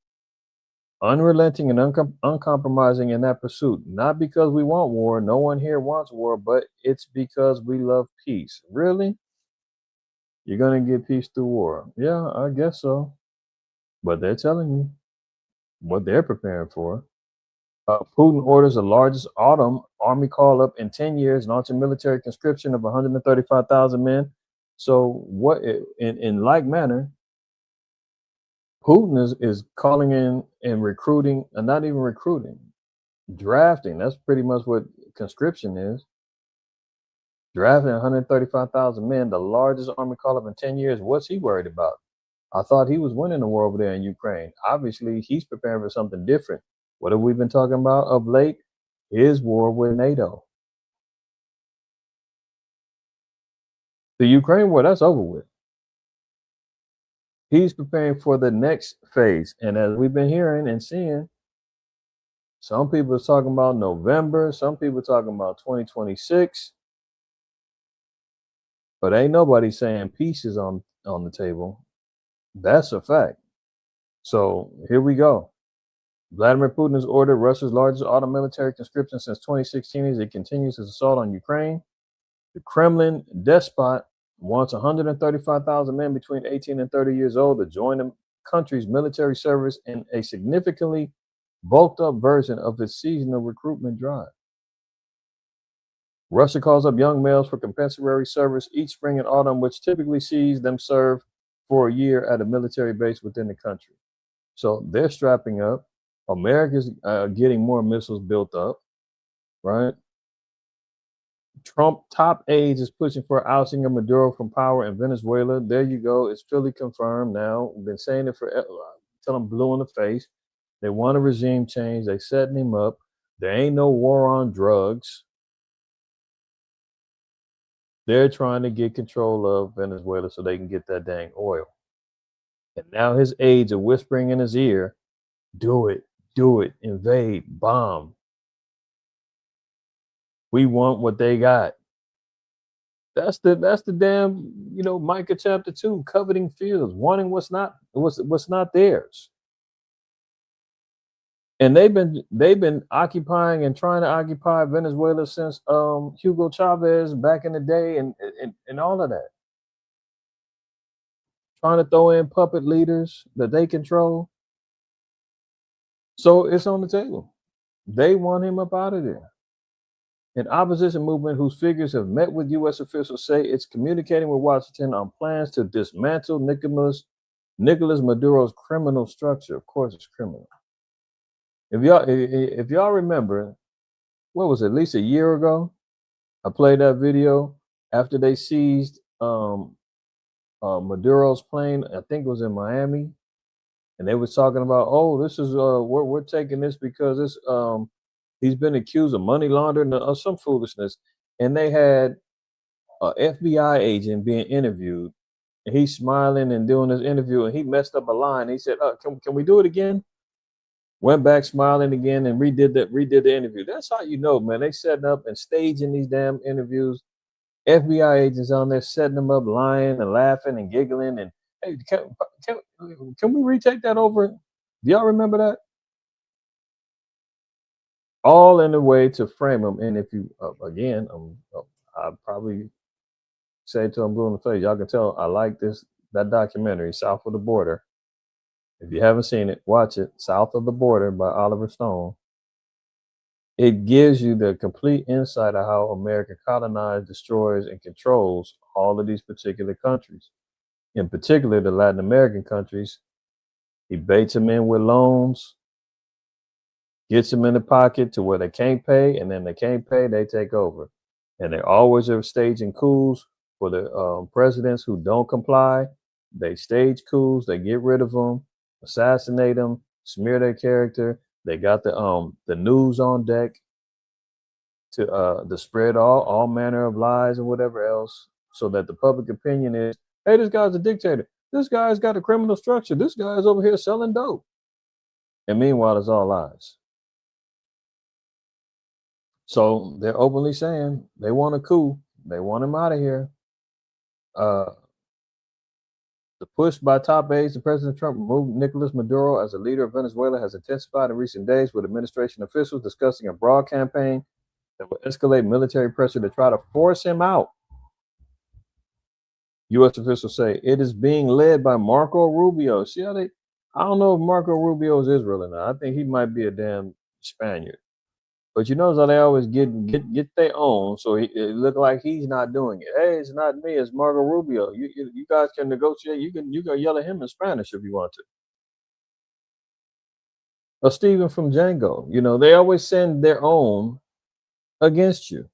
Unrelenting and uncompromising in that pursuit. Not because we want war. No one here wants war, but it's because we love peace. Really? You're going to get peace through war? Yeah, I guess so. But they're telling you what they're preparing for. Putin orders the largest autumn army call up in 10 years, launching military conscription of 135,000 men. So, what in like manner, Putin is calling in and recruiting, and not even recruiting, drafting. That's pretty much what conscription is. Drafting 135,000 men, the largest army call up in 10 years. What's he worried about? I thought he was winning the war over there in Ukraine. Obviously, he's preparing for something different. What have we been talking about of late? His war with NATO. The Ukraine war, that's over with. He's preparing for the next phase. And as we've been hearing and seeing, some people are talking about November, some people are talking about 2026. But ain't nobody saying peace is on the table. That's a fact. So here we go. Vladimir Putin has ordered Russia's largest autumn military conscription since 2016 as it continues his assault on Ukraine. The Kremlin despot wants 135,000 men between 18 and 30 years old to join the country's military service in a significantly bulked up version of its seasonal recruitment drive. Russia calls up young males for compensatory service each spring and autumn, which typically sees them serve for a year at a military base within the country. So they're strapping up. America's getting more missiles built up, right? Trump top aides is pushing for ousting of Maduro from power in Venezuela. There you go. It's fully confirmed now. We've been saying it forever until I'm blue in the face. They want a regime change. They setting him up. There ain't no war on drugs. They're trying to get control of Venezuela so they can get that dang oil. And now his aides are whispering in his ear, do it, invade, bomb. We want what they got. That's the damn, Micah chapter 2, coveting fields, wanting what's not theirs. And they've been occupying and trying to occupy Venezuela since Hugo Chavez back in the day and all of that. Trying to throw in puppet leaders that they control. So it's on the table. They want him up out of there. An opposition movement whose figures have met with U.S. officials say it's communicating with Washington on plans to dismantle Nicolas Maduro's criminal structure. Of course, it's criminal. If y'all remember, what was it, at least a year ago, I played that video after they seized Maduro's plane. I think it was in Miami, and they was talking about, oh, this is we're taking this because it's he's been accused of money laundering or some foolishness. And they had an FBI agent being interviewed. And he's smiling and doing his interview. And he messed up a line. He said, can we do it again? Went back smiling again and redid the interview. That's how you know, man. They setting up and staging these damn interviews. FBI agents on there setting them up, lying and laughing and giggling. And, hey, can we retake that over? Do y'all remember that? All in a way to frame them. And if you, again, I probably say to them, blue in the face, y'all can tell I like that documentary, South of the Border. If you haven't seen it, watch it, South of the Border by Oliver Stone. It gives you the complete insight of how America colonized, destroys, and controls all of these particular countries. In particular, the Latin American countries. He baits them in with loans, gets them in the pocket to where they can't pay, and then they can't pay, they take over. And they always are staging coups for the presidents who don't comply. They stage coups, they get rid of them, assassinate them, smear their character. They got the news on deck to spread all manner of lies and whatever else, so that the public opinion is, hey, this guy's a dictator. This guy's got a criminal structure. This guy's over here selling dope. And meanwhile, it's all lies. So they're openly saying they want a coup. They want him out of here. The push by top aides to President Trump to remove Nicolas Maduro as a leader of Venezuela has intensified in recent days, with administration officials discussing a broad campaign that will escalate military pressure to try to force him out. U.S. officials say it is being led by Marco Rubio. See how I don't know if Marco Rubio is Israel or not. I think he might be a damn Spaniard. But you notice how they always get their own, so it look like he's not doing it. Hey, it's not me, it's Marco Rubio. You guys can negotiate. You can yell at him in Spanish if you want to. Or Steven from Django. You know, they always send their own against you.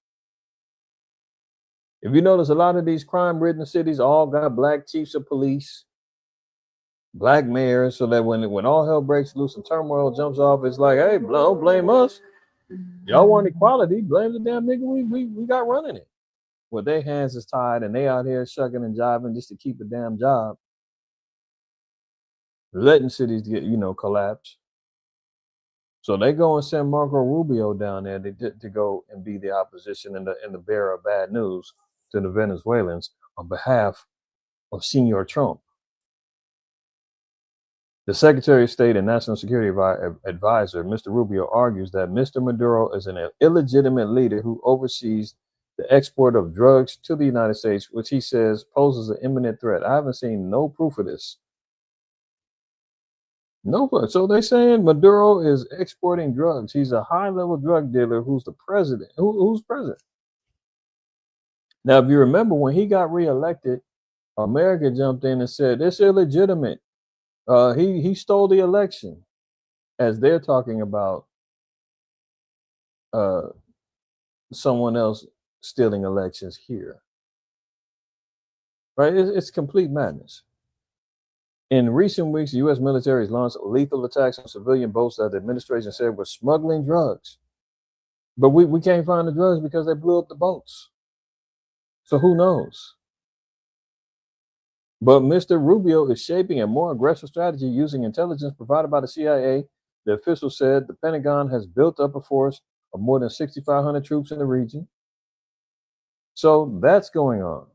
If you notice, a lot of these crime-ridden cities all got black chiefs of police, black mayors, so that when all hell breaks loose and turmoil jumps off, it's like, hey, don't blame us. Y'all want equality, blame the damn nigga we got running it. Well, their hands is tied and they out here shucking and jiving just to keep a damn job, letting cities get, collapse. So they go and send Marco Rubio down there to go and be the opposition and the bearer of bad news to the Venezuelans on behalf of Senor Trump. The Secretary of State and National Security Advisor, Mr. Rubio, argues that Mr. Maduro is an illegitimate leader who oversees the export of drugs to the United States, which he says poses an imminent threat. I haven't seen no proof of this. No, so they're saying Maduro is exporting drugs. He's a high-level drug dealer who's the president. Who's president? Now, if you remember, when he got reelected, America jumped in and said, it's illegitimate. He stole the election, as they're talking about someone else stealing elections here. Right? It's complete madness. In recent weeks, the U.S. military has launched lethal attacks on civilian boats that the administration said were smuggling drugs. But we can't find the drugs because they blew up the boats. So who knows? But Mr. Rubio is shaping a more aggressive strategy using intelligence provided by the CIA. The official said the Pentagon has built up a force of more than 6,500 troops in the region. So that's going on.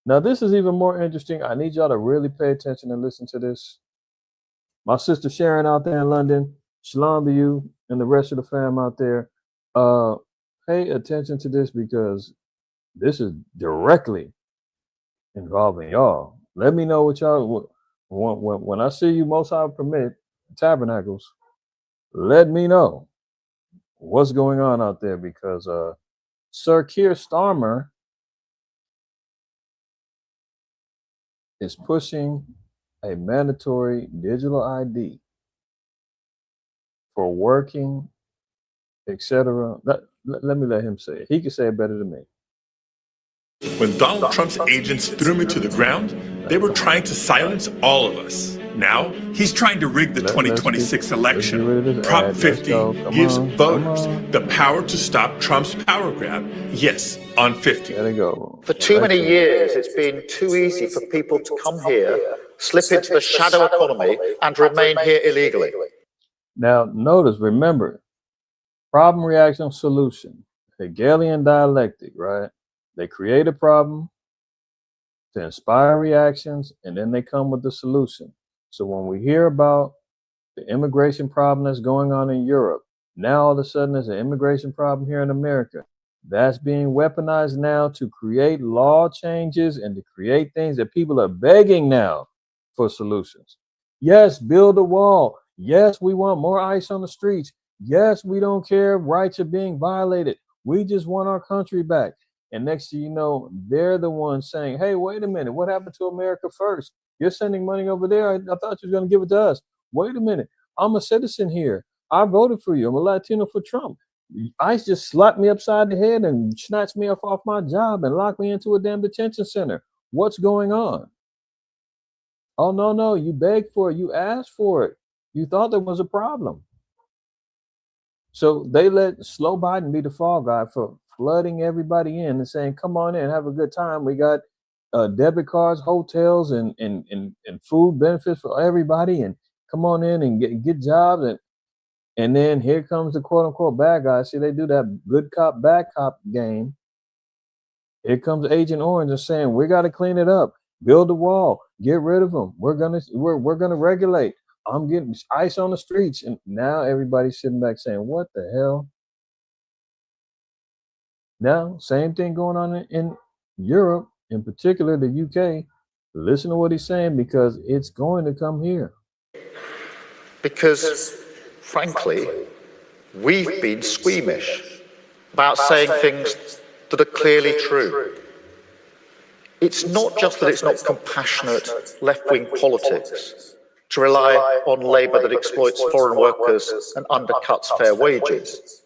Now, this is even more interesting. I need y'all to really pay attention and listen to this. My sister Sharon out there in London, shalom to you and the rest of the fam out there. Pay attention to this because this is directly involving y'all. Let me know what y'all, when I see you, Most High permit, Tabernacles, let me know what's going on out there because Sir Keir Starmer is pushing a mandatory digital ID for working, etc. Let me let him say it. He can say it better than me. When Donald Trump's agents threw me to the ground, they were trying to silence all of us. Now, he's trying to rig the 2026 election. Prop 50 gives voters the power to stop Trump's power grab. Yes, on 50. There they go. For too many years, it's been too easy for people to come here, slip into the shadow economy, and remain here illegally. Now, notice, remember, problem, reaction, solution. Hegelian dialectic, right? They create a problem to inspire reactions, and then they come with the solution. So when we hear about the immigration problem that's going on in Europe, now all of a sudden there's an immigration problem here in America. That's being weaponized now to create law changes and to create things that people are begging now for solutions. Yes, build a wall. Yes, we want more ICE on the streets. Yes, we don't care if rights are being violated. We just want our country back. And next thing you know, they're the ones saying, hey, wait a minute, what happened to America first? You're sending money over there. I thought you were going to give it to us. Wait a minute. I'm a citizen here. I voted for you. I'm a Latino for Trump. ICE just slapped me upside the head and snatched me off my job and locked me into a damn detention center. What's going on? Oh, no, you begged for it. You asked for it. You thought there was a problem. So they let Slow Biden be the fall guy for flooding everybody in and saying, come on in, have a good time. We got debit cards, hotels, and food benefits for everybody. And come on in and get jobs. And And then here comes the quote unquote bad guy. See, they do that good cop, bad cop game. Here comes Agent Orange and saying, we got to clean it up, build a wall, get rid of them. We're gonna regulate. I'm getting ice on the streets. And now everybody's sitting back saying, what the hell? Now, same thing going on in Europe, in particular the UK. Listen to what he's saying, because it's going to come here. Because, frankly, we've been squeamish about saying things that are clearly true. It's not just that it's not compassionate left-wing politics to rely on labour that exploits foreign workers and undercuts fair wages,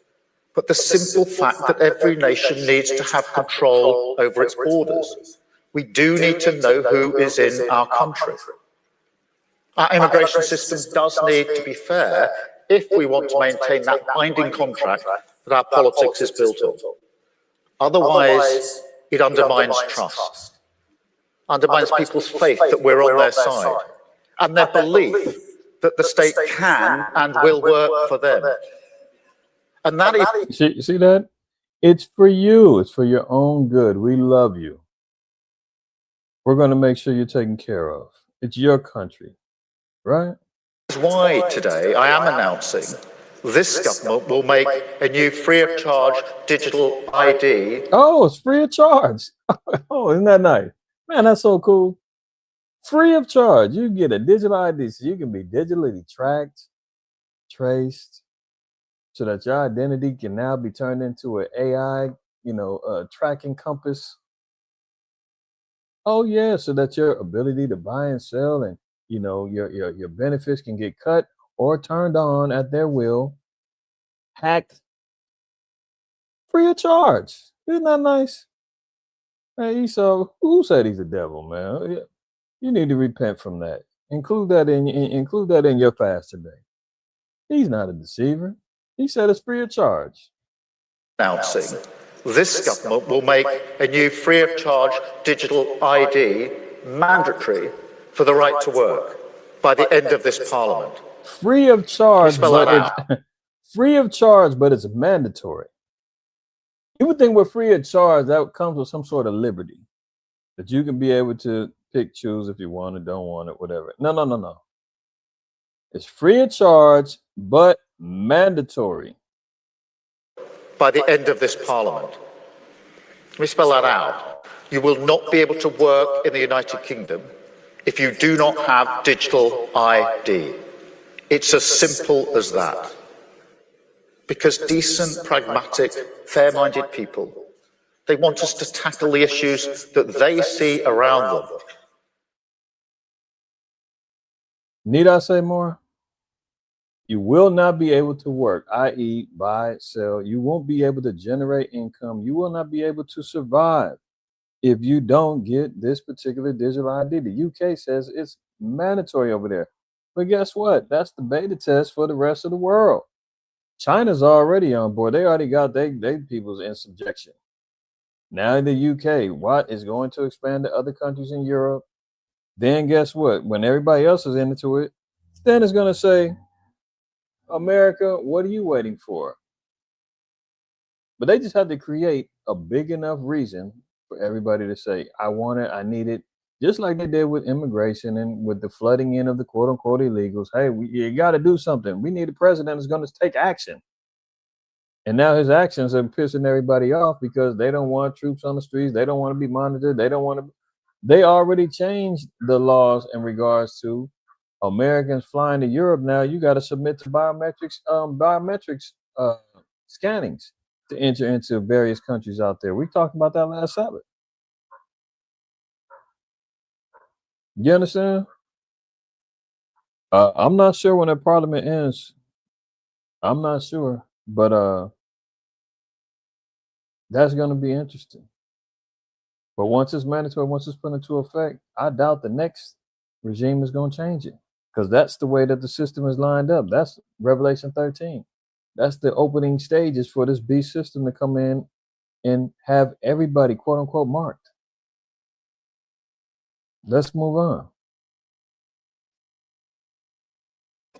but the simple fact that every nation needs to have control over its borders. We do need to know who is in our country. Our immigration system does need to be fair if we want to maintain that binding contract that our politics is built on. Otherwise, it undermines trust, undermines people's faith that we're on their side, and their belief that the state can and will work for them. And that is... You see that? It's for you. It's for your own good. We love you. We're going to make sure you're taken care of. It's your country, right? That's why today I am announcing this government will make a new free of charge digital ID. Oh, it's free of charge. Oh, isn't that nice? Man, that's so cool. Free of charge. You get a digital ID so you can be digitally tracked, traced, so that your identity can now be turned into an AI, tracking compass. Oh yeah, so that your ability to buy and sell and your benefits can get cut or turned on at their will, hacked, free of charge. Isn't that nice? Hey, Esau, who said he's a devil, man? You need to repent from that. Include that in your fast today. He's not a deceiver. He said it's free of charge. Announcing this government will make a new free of charge digital ID mandatory for the right to work by the end of this parliament. Free of charge, but it's free of charge, but it's mandatory. You would think with free of charge, that comes with some sort of liberty that you can be able to pick, choose if you want it, don't want it, whatever. No. It's free of charge, but mandatory. By the end of this parliament. Let me spell that out. You will not be able to work in the United Kingdom if you do not have digital ID. It's as simple as that. Because decent, pragmatic, fair-minded people, they want us to tackle the issues that they see around them. Need I say more? You will not be able to work, i.e. buy, sell. You won't be able to generate income. You will not be able to survive if you don't get this particular digital ID. The UK says it's mandatory over there. But guess what? That's the beta test for the rest of the world. China's already on board. They already got their peoples in subjection. Now in the UK, what is going to expand to other countries in Europe? Then guess what? When everybody else is into it, then it's going to say, America, what are you waiting for? But they just have to create a big enough reason for everybody to say, I want it, I need it. Just like they did with immigration and with the flooding in of the quote unquote illegals. Hey, you got to do something. We need a president who's going to take action. And now his actions are pissing everybody off because they don't want troops on the streets. They don't want to be monitored. They already changed the laws in regards to Americans flying to Europe. Now you got to submit to biometrics scannings to enter into various countries out there. We talked about that last Sabbath. You understand? I'm not sure when the parliament ends. I'm not sure, but that's going to be interesting. But once it's mandatory, once it's put into effect, I doubt the next regime is going to change it, because that's the way that the system is lined up. That's Revelation 13. That's the opening stages for this beast system to come in and have everybody, quote unquote, marked. Let's move on.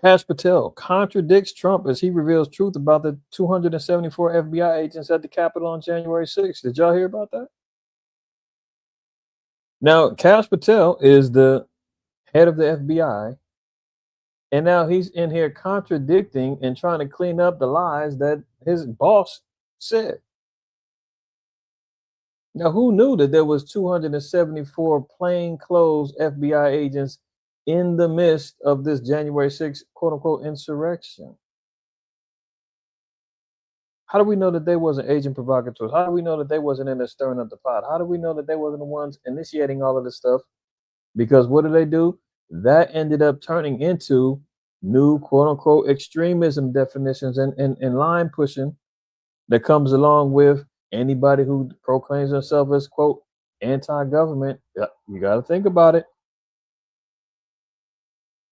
Kash Patel contradicts Trump as he reveals truth about the 274 FBI agents at the Capitol on January 6th. Did y'all hear about that? Now, Kash Patel is the head of the FBI, and now he's in here contradicting and trying to clean up the lies that his boss said. Now, who knew that there was 274 plainclothes FBI agents in the midst of this January 6th, quote unquote, insurrection? How do we know that they wasn't agent provocateurs? How do we know that they wasn't in there stirring up the pot? How do we know that they wasn't the ones initiating all of this stuff? Because what do? That ended up turning into new, quote unquote, extremism definitions and line pushing that comes along with anybody who proclaims themselves as, quote, anti-government. You got to think about it.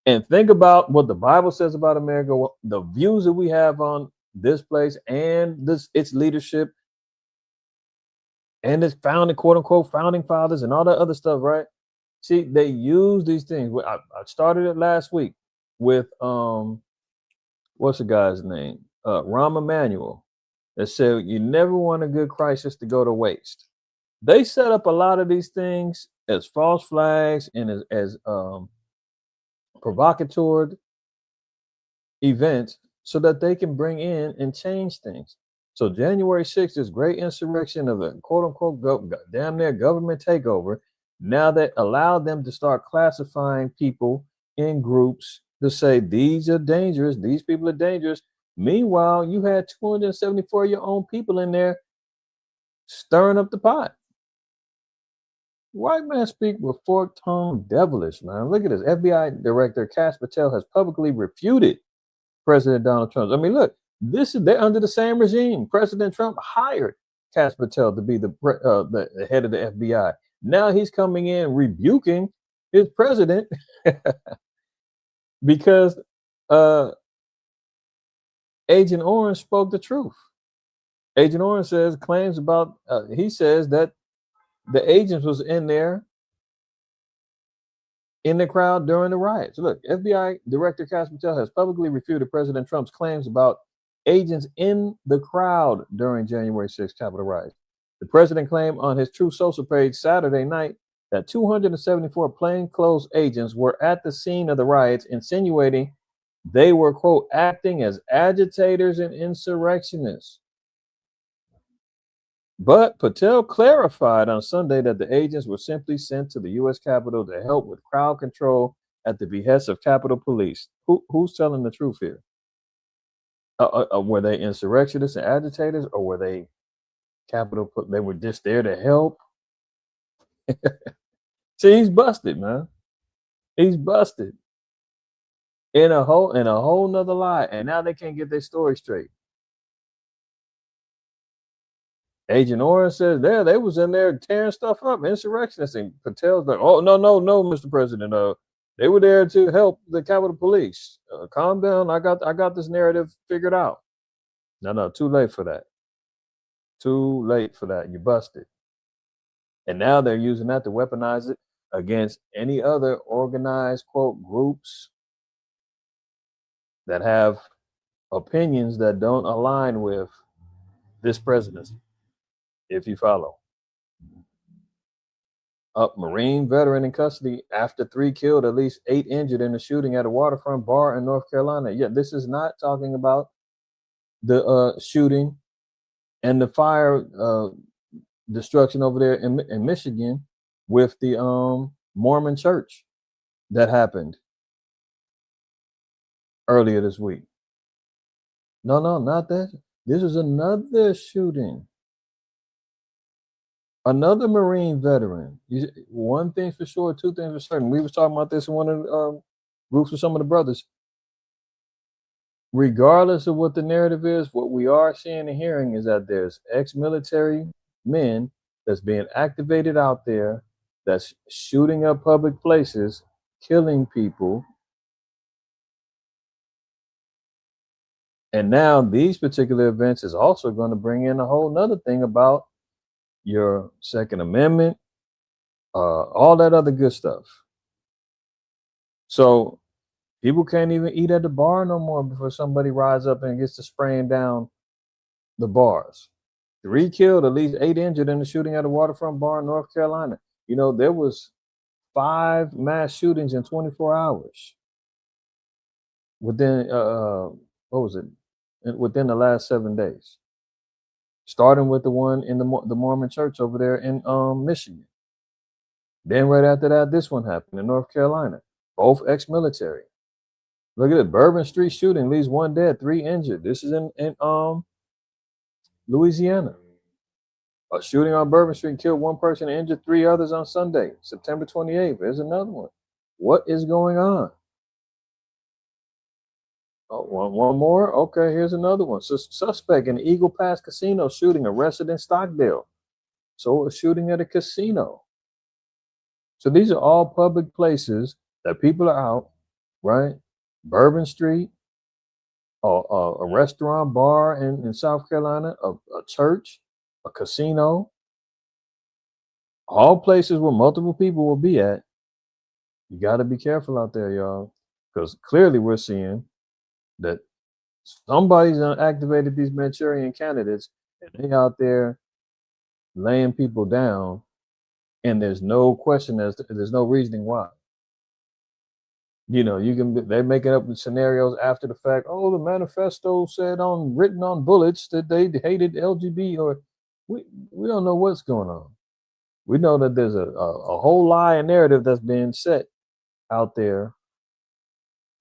And think about what the Bible says about America, the views that we have on this place and its leadership and its founding, quote unquote, founding fathers and all that other stuff, right? See, they use these things. I started it last week with what's the guy's name? Rahm Emanuel, that said you never want a good crisis to go to waste. They set up a lot of these things as false flags and as provocateur events so that they can bring in and change things. So January 6th is great insurrection of a quote unquote damn near government takeover. Now that allowed them to start classifying people in groups to say these are dangerous, these people are dangerous. Meanwhile, you had 274 of your own people in there stirring up the pot. White man speak with forked tongue devilish, man. Look at this. FBI Director Kash Patel has publicly refuted President Donald Trump. I mean, look, they're under the same regime. President Trump hired Kash Patel to be the head of the FBI. Now he's coming in rebuking his president because Agent Orange spoke the truth. Agent Orange says he says that the agents was in there in the crowd during the riots. Look, FBI Director Kash Patel has publicly refuted President Trump's claims about agents in the crowd during January 6th Capitol riots. The president claimed on his Truth Social page Saturday night that 274 plainclothes agents were at the scene of the riots, insinuating they were, quote, acting as agitators and insurrectionists. But Patel clarified on Sunday that the agents were simply sent to the U.S. Capitol to help with crowd control at the behest of Capitol Police. Who's telling the truth here? Were they insurrectionists and agitators, or were they Capitol? They were just there to help. See, he's busted, man. He's busted in a whole nother lie, and now they can't get their story straight. Agent Orange says they was in there tearing stuff up, insurrectionists, and Patel's like, oh no, Mr. President, they were there to help the Capitol Police. Calm down, I got this narrative figured out. No, too late for that. Too late for that. You busted. And now they're using that to weaponize it against any other organized, quote, groups that have opinions that don't align with this presidency. If you follow. A Marine veteran in custody after 3 killed, at least 8 injured in a shooting at a waterfront bar in North Carolina. Yeah, this is not talking about the shooting and the fire destruction over there in Michigan with the Mormon church that happened earlier this week. No, not that. This is another shooting. Another Marine veteran. One thing for sure, two things for certain. We was talking about this in one of the groups with some of the brothers. Regardless of what the narrative is, what we are seeing and hearing is that there's ex-military men that's being activated out there, that's shooting up public places, killing people. And now these particular events is also going to bring in a whole nother thing about your Second Amendment, all that other good stuff. So People can't even eat at the bar no more before somebody rides up and gets to spraying down the bars. 3 killed, at least 8 injured in the shooting at a waterfront bar in North Carolina. You know, there was 5 mass shootings in 24 hours within what was it? Within the last 7 days. Starting with the one in the Mormon church over there in Michigan. Then right after that, this one happened in North Carolina. Both ex-military. Look at it. Bourbon Street shooting leaves 1 dead, 3 injured. This is in Louisiana. A shooting on Bourbon Street killed 1 person and injured 3 others on Sunday, September 28th. There's another one. What is going on? Oh, one more? Okay, here's another one. Suspect in Eagle Pass Casino shooting arrested in Stockdale. So a shooting at a casino. So these are all public places that people are out, right? Bourbon Street, a restaurant, bar in South Carolina, a church, a casino, all places where multiple people will be at. You got to be careful out there, y'all, because clearly we're seeing that somebody's activated these Manchurian candidates and they out there laying people down, and there's no question there's no reasoning why. You know, they're making up scenarios after the fact. Oh, the manifesto said written on bullets that they hated LGBT, or we don't know what's going on. We know that there's a whole lie and narrative that's being set out there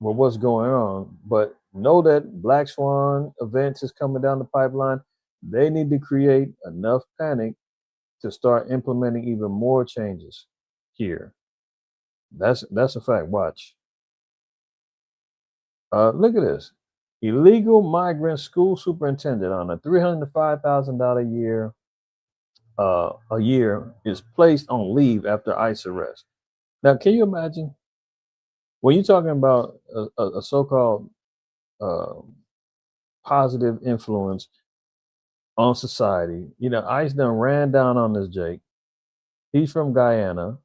with what's going on, but know that Black Swan events is coming down the pipeline. They need to create enough panic to start implementing even more changes here. That's a fact. Watch. Look at this. Illegal migrant school superintendent on a $305,000 a year is placed on leave after ICE arrest. Now, can you imagine when you're talking about a so-called positive influence on society? You know, ICE done ran down on this Jake. He's from Guyana.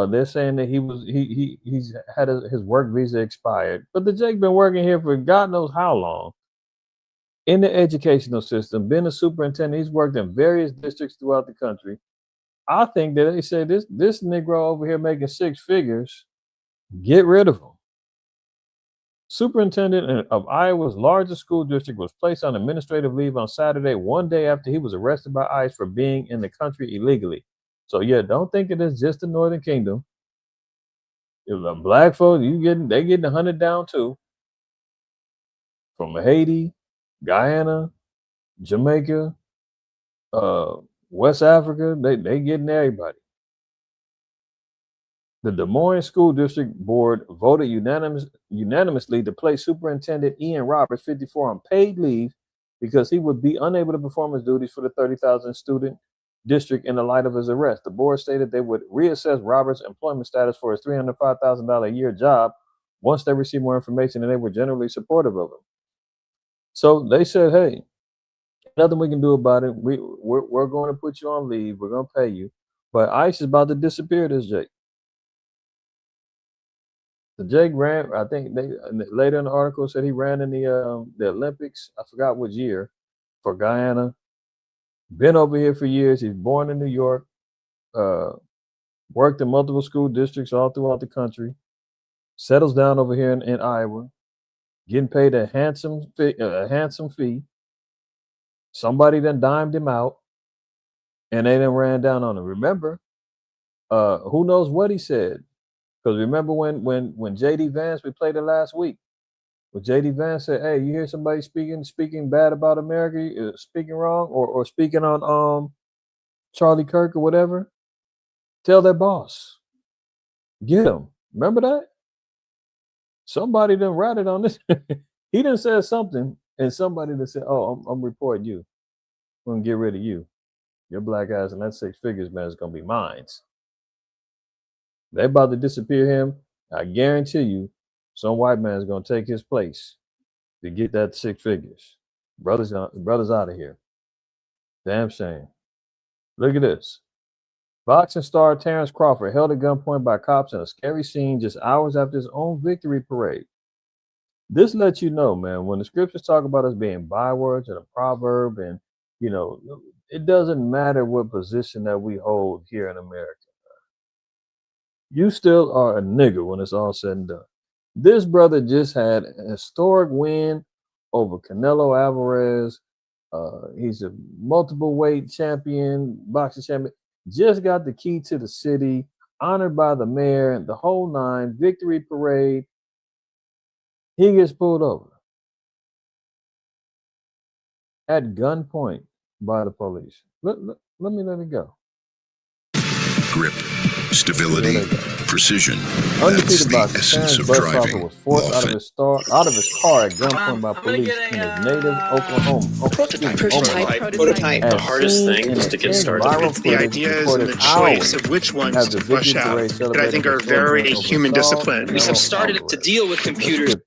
They're saying that he's had his work visa expired, but the Jake been working here for God knows how long in the educational system, been a superintendent. He's worked in various districts throughout the country. I think that they say this Negro over here making 6 figures, get rid of him. Superintendent of Iowa's largest school district was placed on administrative leave on Saturday, 1 day after he was arrested by ICE for being in the country illegally. So yeah, don't think it is just the Northern Kingdom. If the black folks, they getting 100 down too. From Haiti, Guyana, Jamaica, West Africa, they getting everybody. The Des Moines School District Board voted unanimously to place Superintendent Ian Roberts, 54, on paid leave because he would be unable to perform his duties for the 30,000 student district in the light of his arrest. The board stated they would reassess Roberts' employment status for his $305,000 a year job once they received more information, and they were generally supportive of him. So they said, hey, nothing we can do about it. We're going to put you on leave. We're going to pay you. But ICE is about to disappear this Jake. The Jake ran, I think they later in the article said he ran in the Olympics. I forgot which year, for Guyana. Been over here for years. He's born in New York. Worked in multiple school districts all throughout the country. Settles down over here in Iowa, getting paid a handsome fee. Somebody then dimed him out, and they then ran down on him. Remember, who knows what he said? Because remember when J.D. Vance, we played it last week, when J.D. Vance said, hey, you hear somebody speaking bad about America, speaking wrong, or speaking on Charlie Kirk or whatever, tell their boss. Get him. Remember that? Somebody done ratted on this. He done said something, and somebody done said, oh, I'm reporting you. I'm going to get rid of you. Your black ass and that 6 figures, man, is going to be mine. They're about to disappear him. I guarantee you, some white man is going to take his place to get that 6 figures. Brothers out of here. Damn shame. Look at this. Boxing star Terrence Crawford held at gunpoint by cops in a scary scene just hours after his own victory parade. This lets you know, man, when the scriptures talk about us being bywords and a proverb, and, you know, it doesn't matter what position that we hold here in America. You still are a nigger when it's all said and done. This brother just had a historic win over Canelo Alvarez. He's a multiple weight champion, boxing champion. Just got the key to the city, honored by the mayor, the whole nine, victory parade. He gets pulled over at gunpoint by the police. Let me let it go. Grip, stability, precision. Undefeated That's boxer the essence of Bud driving. Crawford was forced out of his car at gunpoint by police in his native Oklahoma. Prototype. The hardest thing is to get started. It's the ideas and the choice of which ones to flesh out that I think are very human discipline. We have started to deal with computers.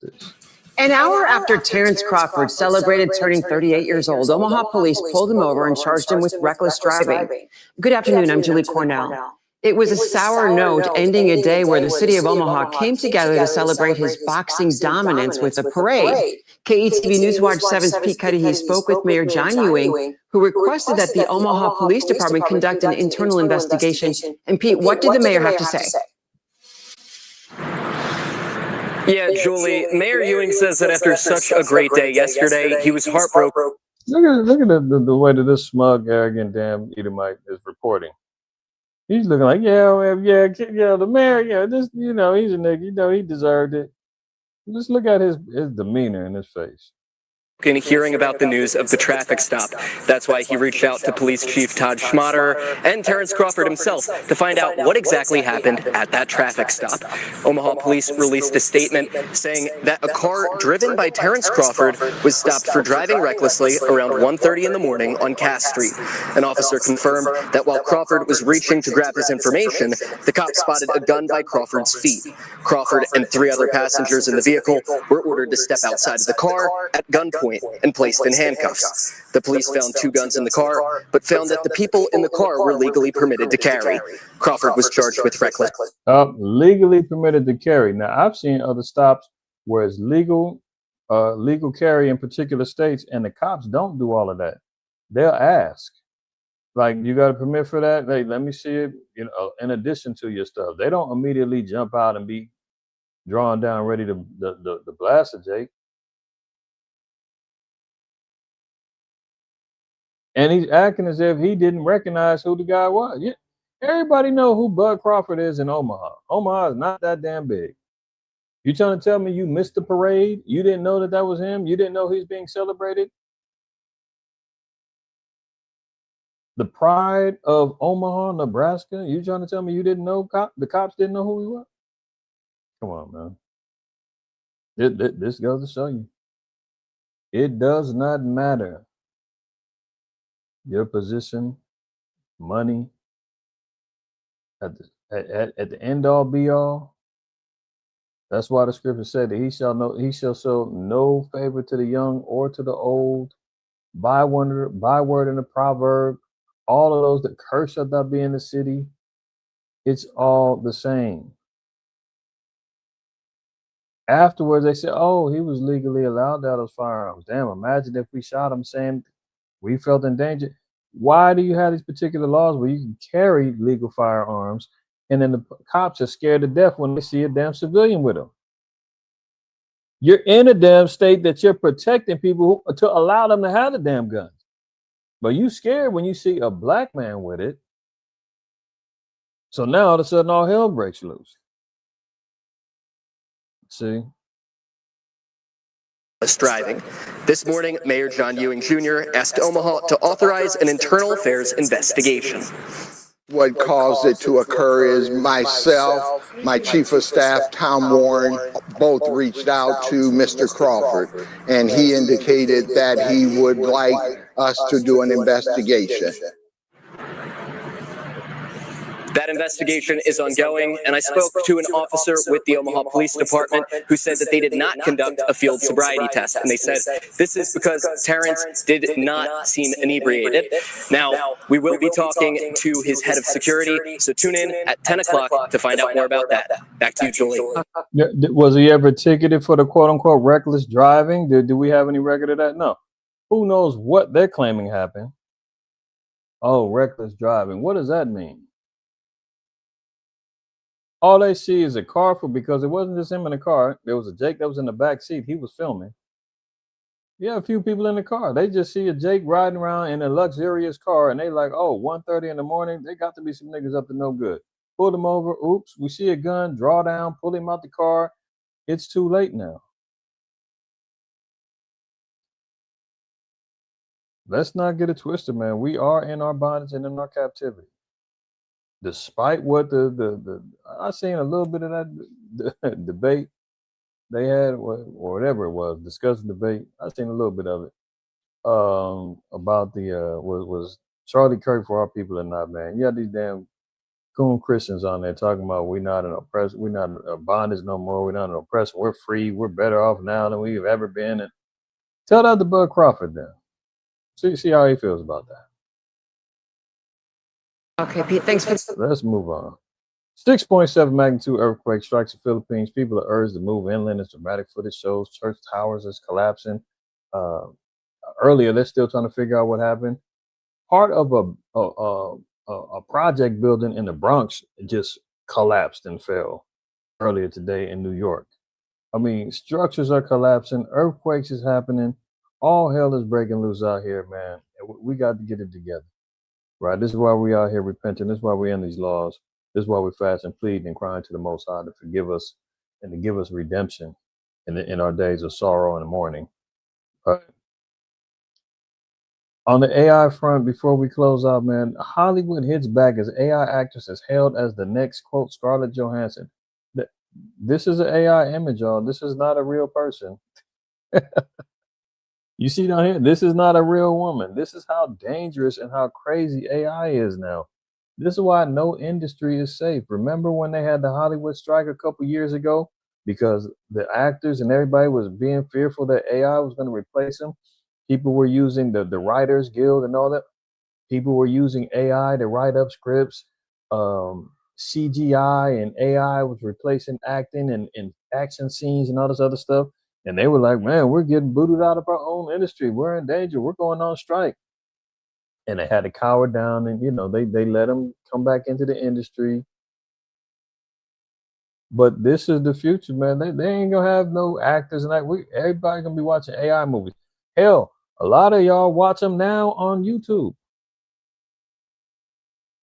An hour after Terrence Crawford celebrated turning 38 years old, Omaha police pulled him over and charged him with reckless driving. Good afternoon, I'm Julie Cornell. It was a sour note ending a day where the city of Omaha came together to celebrate his boxing dominance with a parade. KETV Newswatch 7's Pete Cudahy spoke with Mayor John Ewing, who requested that the Omaha Police Department conduct an internal investigation. And Pete, what did the mayor have to say? Yeah, Julie, Mayor Ewing says that after such a great day yesterday, he was heartbroken. Look at the way that this smug, arrogant, damn Edomite is reporting. He's looking like, the mayor, this, he's a nigga, he deserved it. Just look at his demeanor in his face. In hearing about the news of the traffic stop. That's why he reached out to Police Chief Todd Schmatter and Terrence Crawford himself to find out what exactly happened at that traffic stop. Omaha police released a statement saying that a car driven by Terrence Crawford was stopped for driving recklessly around 1:30 in the morning on Cass Street. An officer confirmed that while Crawford was reaching to grab his information, the cop spotted a gun by Crawford's feet. Crawford and 3 other passengers in the vehicle were ordered to step outside of the car at gunpoint and placed in handcuffs. The police found 2 guns in the car, but found that the people in the car were legally permitted to carry. Crawford was charged with reckless. Legally permitted to carry. Now, I've seen other stops where it's legal carry in particular states, and the cops don't do all of that. They'll ask, like, you got a permit for that? Hey, let me see it. In addition to your stuff, they don't immediately jump out and be drawn down, ready to blast a Jake. And he's acting as if he didn't recognize who the guy was. Yeah, everybody know who Bud Crawford is in Omaha. Omaha is not that damn big. You trying to tell me you missed the parade? You didn't know that was him? You didn't know he's being celebrated? The pride of Omaha, Nebraska? You trying to tell me you didn't know the cops didn't know who he was? Come on, man. This goes to show you. It does not matter. Your position, money, at the end all be all. That's why the scripture said that he shall show no favor to the young or to the old. Byword in the proverb, all of those that curse shall not be in the city. It's all the same. Afterwards, they said, "Oh, he was legally allowed to have those firearms." Damn, imagine if we shot him saying we felt in danger. Why do you have these particular laws where you can carry legal firearms, and then the cops are scared to death when they see a damn civilian with them? You're in a damn state that you're protecting people to allow them to have the damn guns, but you scared when you see a black man with it. So now all of a sudden all hell breaks loose. See? Driving. This morning, Mayor John Ewing Jr. asked Omaha to authorize an internal affairs investigation. What caused it to occur is myself, my chief of staff, Tom Warren, both reached out to Mr. Crawford, and he indicated that he would like us to do an investigation. That investigation is ongoing, and I spoke to an officer with the Omaha Police Department who said that they did not conduct a field sobriety test, and they said this is because Terrence did not seem inebriated. Now, we will be talking to his head of security, so tune in at 10 o'clock to find out more about that. Back to you, Julie. Yeah, was he ever ticketed for the quote-unquote reckless driving? Do we have any record of that? No. Who knows what they're claiming happened? Oh, reckless driving. What does that mean? All they see is a car because it wasn't just him in the car. There was a Jake that was in the back seat. He was filming. Yeah, a few people in the car. They just see a Jake riding around in a luxurious car, and they like, oh, 1:30 in the morning, they got to be some niggas up to no good. Pull them over. Oops, we see a gun, draw down, pull him out the car. It's too late now. Let's not get it twisted, man. We are in our bondage and in our captivity. Despite what I seen a little bit of that debate they had, or whatever it was, discussing debate. I seen a little bit of it about the was Charlie Kirk for our people or not, man. You got these damn coon Christians on there talking about we're not a bondage no more, we're not an oppressor, we're free, we're better off now than we've ever been. And tell that to Bud Crawford then. See how he feels about that. Okay, Pete, thanks for... Let's move on. 6.7 magnitude earthquake strikes the Philippines. People are urged to move inland as dramatic footage shows church towers is collapsing. Earlier, they're still trying to figure out what happened. Part of a project building in the Bronx just collapsed and fell earlier today in New York. I mean, structures are collapsing. Earthquakes is happening. All hell is breaking loose out here, man. We got to get it together, right? This is why we out here repenting. This is why we're in these laws. This is why we're fasting, pleading, and crying to the Most High to forgive us and to give us redemption in our days of sorrow and mourning. Right. On the AI front, before we close out, man, Hollywood hits back as AI actress is hailed as the next, quote, Scarlett Johansson. This is an AI image, y'all. This is not a real person. You see down here, this is not a real woman. This is how dangerous and how crazy AI is now. This is why no industry is safe. Remember when they had the Hollywood strike a couple years ago? Because the actors and everybody was being fearful that AI was going to replace them. People were using the Writers Guild and all that. People were using AI to write up scripts. CGI and AI was replacing acting and action scenes and all this other stuff. And they were like, man, we're getting booted out of our own industry. We're in danger. We're going on strike. And they had to cower down and, they let them come back into the industry. But this is the future, man. They ain't going to have no actors. And everybody going to be watching AI movies. Hell, a lot of y'all watch them now on YouTube.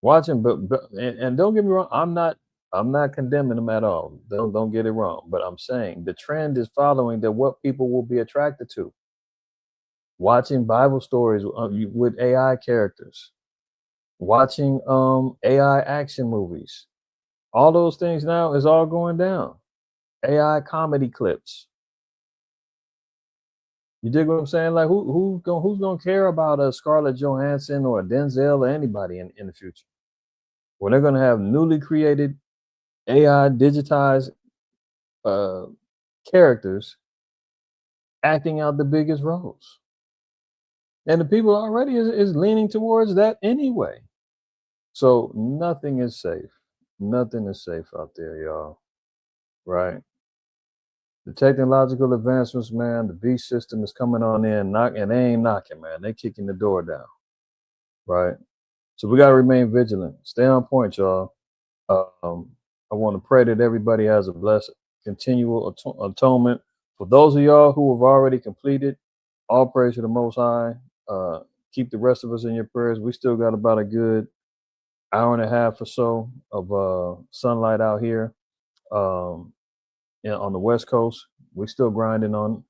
Watch them, and don't get me wrong, I'm not condemning them at all. Don't get it wrong. But I'm saying the trend is following that what people will be attracted to. Watching Bible stories with AI characters, watching AI action movies, all those things now is all going down. AI comedy clips. You dig what I'm saying? Like who's gonna care about a Scarlett Johansson or a Denzel or anybody in the future? When they're gonna have newly created AI digitized characters acting out the biggest roles. And the people already is leaning towards that anyway. So nothing is safe. Nothing is safe out there, y'all. Right? The technological advancements, man, the beast system is coming on in, and they ain't knocking, man. They kicking the door down. Right? So we got to remain vigilant. Stay on point, y'all. I want to pray that everybody has a blessed continual atonement. For those of y'all who have already completed, all praise to the Most High. Keep the rest of us in your prayers. We still got about a good hour and a half or so of sunlight out here on the West Coast. We're still grinding on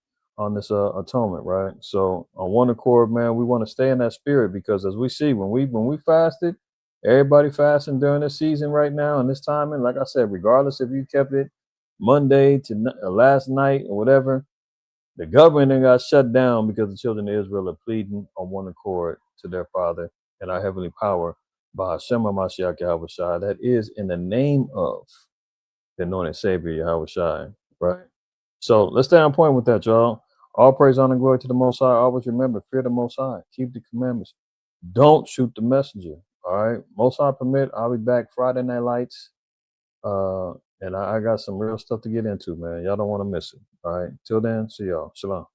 this atonement, right? So on one accord, man, we want to stay in that spirit, because as we see when we fasted, everybody fasting during this season right now and this time, and like I said, regardless if you kept it Monday to last night or whatever, the government got shut down because the children of Israel are pleading on one accord to their Father and our heavenly power by Hashem HaMashiach Yahweh Shai, that is in the name of the anointed Savior Yahweh Shai, right? So let's stay on point with that, y'all. All praise, honor, and glory to the Most High. Always remember, fear the Most High. Keep the commandments. Don't shoot the messenger, all right? Most High permit, I'll be back Friday Night Lights. And I got some real stuff to get into, man. Y'all don't want to miss it, all right? Till then, see y'all. Shalom.